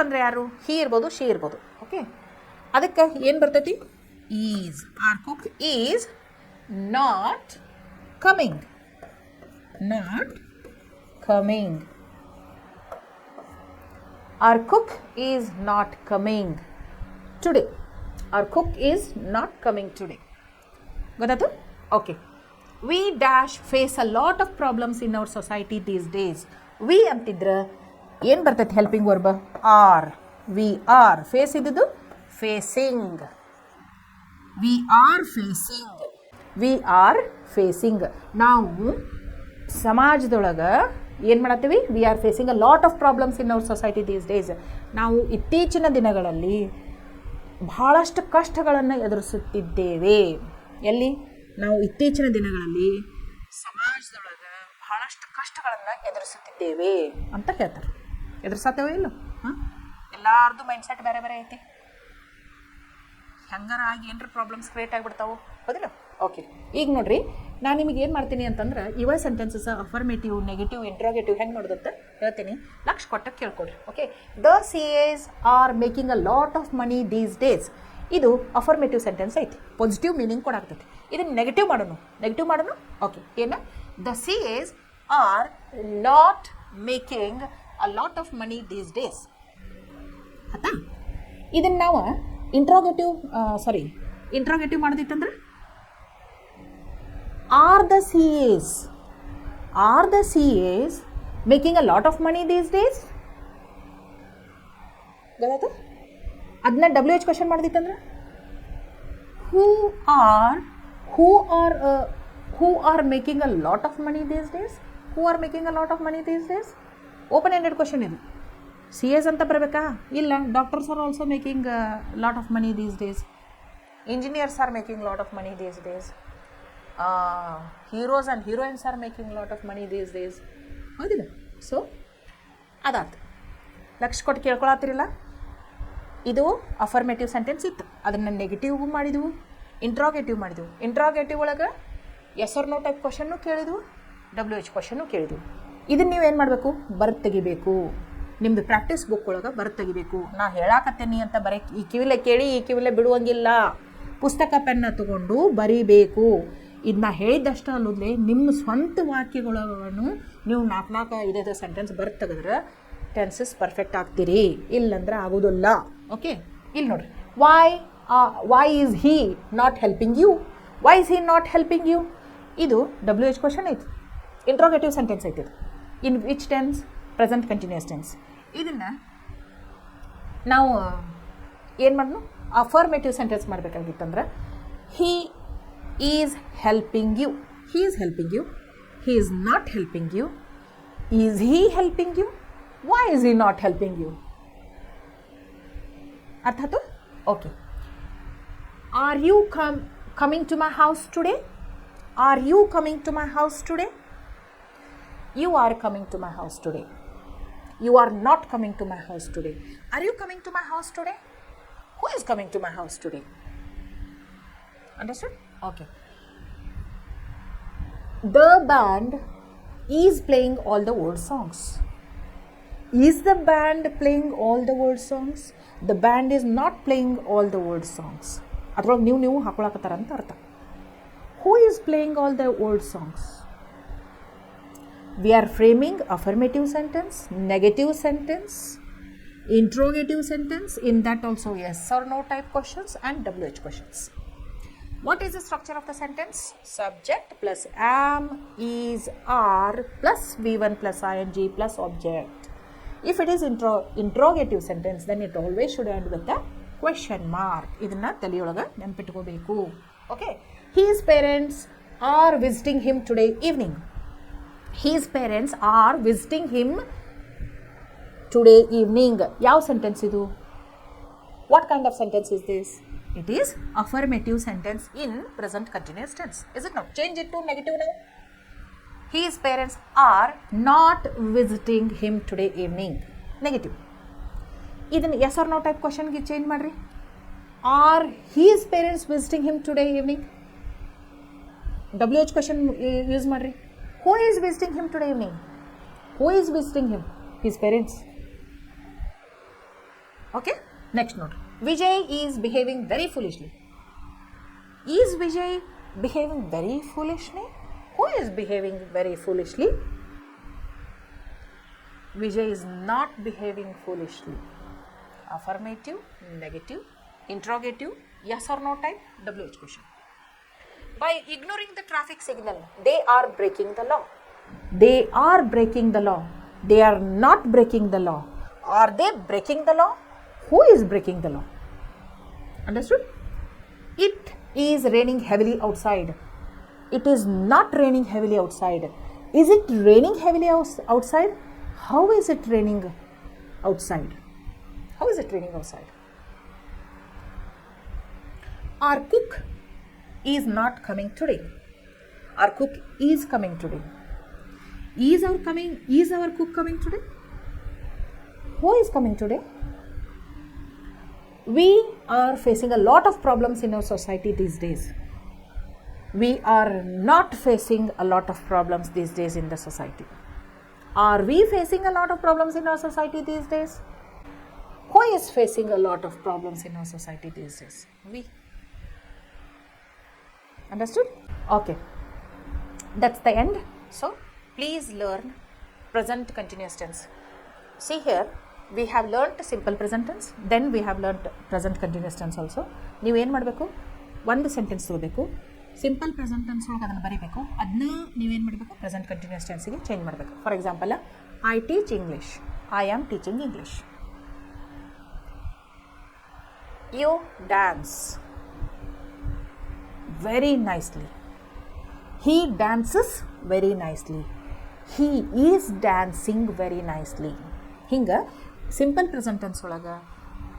ಅಂದರೆ ಯಾರು? ಹಿ ಇರ್ಬೋದು, ಶಿ ಇರ್ಬೋದು. ಓಕೆ, ಅದಕ್ಕೆ ಏನು ಬರ್ತೈತಿ? Is. Our cook is not coming. Our cook is not coming today. Our cook is not coming today. ಗೊತ್ತಾಯ್ತು? Okay. We dash face a lot of problems in our society these days. We ಅಂತಿದ್ರೆ ಏನು ಬರ್ತೈತೆ helping verb? Are. We are. Face ಇದ್ದಿದ್ದು facing. We are facing. ನಾವು ಸಮಾಜದೊಳಗೆ ಏನು ಮಾಡತ್ತೀವಿ? We are facing a lot of problems in our society these days. ನಾವು ಇತ್ತೀಚಿನ ದಿನಗಳಲ್ಲಿ ಬಹಳಷ್ಟು ಕಷ್ಟಗಳನ್ನು ಎದುರಿಸುತ್ತಿದ್ದೇವೆ. ಎಲ್ಲಿ? ನಾವು ಇತ್ತೀಚಿನ ದಿನಗಳಲ್ಲಿ ಸಮಾಜದೊಳಗೆ ಬಹಳಷ್ಟು ಕಷ್ಟಗಳನ್ನು ಎದುರಿಸುತ್ತಿದ್ದೇವೆ ಅಂತ ಹೇಳ್ತಾರೆ. ಎದುರಿಸತ್ತೇವೋ ಇಲ್ಲೋ? ಹಾಂ, ಎಲ್ಲಾರ್ದು ಮೈಂಡ್ಸೆಟ್ ಬೇರೆ ಬೇರೆ ಐತಿ. ಹೆಂಗಾರ ಆಗಿ ಏನರ ಪ್ರಾಬ್ಲಮ್ಸ್ ಕ್ರಿಯೇಟ್ ಆಗಿಬಿಡ್ತಾವೆ, ಹೌದಿಲ್ಲ? ಓಕೆ, ಈಗ ನೋಡ್ರಿ, ನಾನು ನಿಮಗೆ ಏನು ಮಾಡ್ತೀನಿ ಅಂತಂದ್ರೆ ಇವ ಸೆಂಟೆನ್ಸಸ್ ಅಫರ್ಮೇಟಿವ್, ನೆಗೆಟಿವ್, ಇಂಟ್ರೋಗೇಟಿವ್ ಹೆಂಗೆ ಮಾಡೋದಂತ ಹೇಳ್ತೀನಿ. ಲಕ್ಷ ಕೊಟ್ಟಕ್ಕೆ ಕೇಳ್ಕೊಡ್ರಿ. Okay, the CAs are making a lot of money these days. ಇದು ಅಫರ್ಮೇಟಿವ್ ಸೆಂಟೆನ್ಸ್ ಐತಿ, ಪಾಸಿಟಿವ್ ಮೀನಿಂಗ್ ಕೊಡಾಗ್ತೈತಿ. ಇದನ್ನು ನೆಗೆಟಿವ್ ಮಾಡೋಣ. ಓಕೆ, ಏನು? The CAs are not making a lot of money these days. ಆಯ್ತಾ? ಇದನ್ನು ನಾವು ಇಂಟ್ರೋಗೇಟಿವ್ ಮಾಡೋದಿತ್ತಂದ್ರೆ Are the CAs making a lot of money these days? ಗೊತ್ತಾಯ್ತು? ಅದನ್ನ WH ಕ್ವಶನ್ ಮಾಡೋದಿತ್ತಂದ್ರೆ who are making a lot of money these days? Who are making a lot of money these days? Open ended question ಇದು. CAs ಅಂತ ಬರಬೇಕಾ? ಇಲ್ಲ. Doctors are also making lot of money these days. Engineers are making lot of money these days. Heroes and heroines are making lot of money these days. ಹೌದಿಲ್ಲ? So ಅದಾಯ್ತು. Lakh ಕೊಟ್ಟು ಕೇಳ್ಕೊಳತ್ತಿರಲ್ಲ. ಇದು affirmative sentence ಇತ್ತು, ಅದನ್ನು negative ಮಾಡಿದ್ವು, interrogative ಮಾಡಿದ್ವು. Interrogative ಒಳಗೆ yes or no type question ಕೇಳಿದ್ವು, WH question ಕೇಳಿದ್ವು. ಇದನ್ನು ನೀವು ಏನು ಮಾಡಬೇಕು? ಬರೆದು ತೆಗಿಬೇಕು. ನಿಮ್ಮದು ಪ್ರಾಕ್ಟೀಸ್ ಬುಕ್ ಒಳಗೆ ಬರೆದು ತೆಗಿಬೇಕು. ನಾ ಹೇಳಾಕತ್ತೇನಿ ಅಂತ ಈ ಕಿವಿಲೆ ಕೇಳಿ ಈ ಕಿವಿಲೆ ಬಿಡುವಂಗಿಲ್ಲ. ಪುಸ್ತಕ ಪೆನ್ನ ತಗೊಂಡು ಬರೀಬೇಕು. ಇದನ್ನ ಹೇಳಿದ್ದಷ್ಟು ಅಲ್ಲದೆ ನಿಮ್ಮ ಸ್ವಂತ ವಾಕ್ಯಗಳನ್ನು ನೀವು 4-5 ಸೆಂಟೆನ್ಸ್ ಬರೆದು ತೆಗೆದ್ರೆ ಟೆನ್ಸಸ್ ಪರ್ಫೆಕ್ಟ್ ಆಗ್ತೀರಿ, ಇಲ್ಲಂದ್ರೆ ಆಗೋದಿಲ್ಲ. ಓಕೆ, ಇಲ್ಲಿ ನೋಡ್ರಿ, why is he not helping you? ಇದು WH ಕ್ವಶನ್ ಐತಿ, ಇಂಟ್ರೋಗೇಟಿವ್ ಸೆಂಟೆನ್ಸ್ ಐತಿ. In which tense? Present continuous tense. ಇದನ್ನು ನಾವು ಏನು ಮಾಡೋಣ? ಅಫರ್ಮೇಟಿವ್ ಸೆಂಟೆನ್ಸ್ ಮಾಡಬೇಕಾಗಿತ್ತಂದ್ರೆ he is helping you. He is not helping you. Is he helping you? Why is he not helping you? ಅರ್ಥ ಆಯ್ತು? Okay. Are you coming to my house today? Are you coming to my house today? You are coming to my house today. You are not coming to my house today. Are you coming to my house today? Who is coming to my house today? Understood? Okay. The band is playing all the old songs. Is the band playing all the old songs? The band is not playing all the old songs. ಅದ್ರೊಳಗೆ ನೀವು ಹಾಕೊಳಕತ್ತಾರ ಅಂತ ಅರ್ಥ. Who is playing all the old songs? We are framing affirmative sentence, negative sentence, interrogative sentence. In that also yes or no type questions and WH questions. What is the structure of the sentence? Subject plus am, is, are plus V1 plus ing plus object. If it is interrogative sentence, then it always should end with a question mark. ಇದನ್ನ ತಲೆಯೊಳಗೆ ನೆನಪಿಟ್ಕೋಬೇಕು. Okay. His parents are visiting him today evening. His parents are visiting him today evening. ಯಾವ sentence ಇದು? What kind of sentence is this? It is affirmative sentence in present continuous tense. Is it not? Change it to negative now. His parents are not visiting him today evening. Negative. ಇದನ್ನು yes or no type question ಗೆ change ಮಾಡ್ರಿ. Are his parents visiting him today evening? WH question use ಮಾಡ್ರಿ. Who is visiting him today evening? Who is visiting him? His parents. Okay. Next note. Vijay is behaving very foolishly. Is Vijay behaving very foolishly? Who is behaving very foolishly? Vijay is not behaving foolishly. Affirmative, negative, interrogative, yes or no type, WH question. By ignoring the traffic signal, they are breaking the law. They are breaking the law. They are not breaking the law. Are they breaking the law? Who is breaking the law? Understood? It is raining heavily outside. It is not raining heavily outside. Is it raining heavily outside? How is it raining outside? How is it raining outside? Our cook is not coming today. Our cook is coming today. Is our cook coming today? Who is coming today? We are facing a lot of problems in our society these days. We are not facing a lot of problems these days in the society. Are we facing a lot of problems in our society these days? Who is facing a lot of problems in our society these days? We. Understood? Okay. That's the end. So, please learn present continuous tense. See here, we have learnt simple present tense, then we have learnt present continuous tense also. ನೀವು ಏನು ಮಾಡಬೇಕು, ಒಂದು sentence ತಗೋಬೇಕು, simple present tense ಒಳಗೆ ಅದನ್ನು ಬರೀಬೇಕು, ಅದನ್ನ ನೀವೇನು ಮಾಡಬೇಕು, ಪ್ರೆಸೆಂಟ್ ಕಂಟಿನ್ಯೂಸ್ ಟೆನ್ಸಿಗೆ ಚೇಂಜ್ ಮಾಡಬೇಕು. For example, I teach English, I am teaching English. You dance very nicely. He dances very nicely. He is dancing very nicely. ಹಿಂಗೆ ಸಿಂಪಲ್ ಪ್ರೆಸೆಂಟ್ ಟೆನ್ಸ್ ಒಳಗೆ,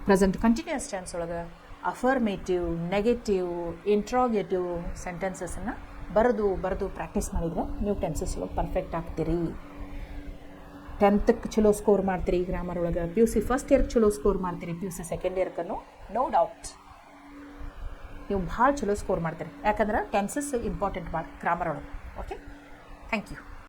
ಪ್ರೆಸೆಂಟ್ ಕಂಟಿನ್ಯೂಸ್ ಟೆನ್ಸ್ ಒಳಗೆ affirmative, negative, interrogative ಸೆಂಟೆನ್ಸಸ್ಸನ್ನು ಬರೆದು practice ಮಾಡಿದರೆ ನೀವು tenses ಒಳಗೆ perfect ಆಗ್ತೀರಿ. 10th ಚಲೋ score ಮಾಡ್ತೀರಿ grammar ಒಳಗೆ, PUC ಫಸ್ಟ್ ಇಯರ್ಗೆ ಚಲೋ ಸ್ಕೋರ್ ಮಾಡ್ತೀರಿ, PUC ಸೆಕೆಂಡ್ ಇಯರ್ಗೂ ನೋ ಡೌಟ್ ನೀವು ಭಾಳ ಚಲೋ ಸ್ಕೋರ್ ಮಾಡ್ತೀರಿ. ಯಾಕಂದ್ರೆ ಟೆನ್ಸಸ್ ಇಂಪಾರ್ಟೆಂಟ್ ಗ್ರಾಮರ್ ಒಳಗೆ. Okay, thank you.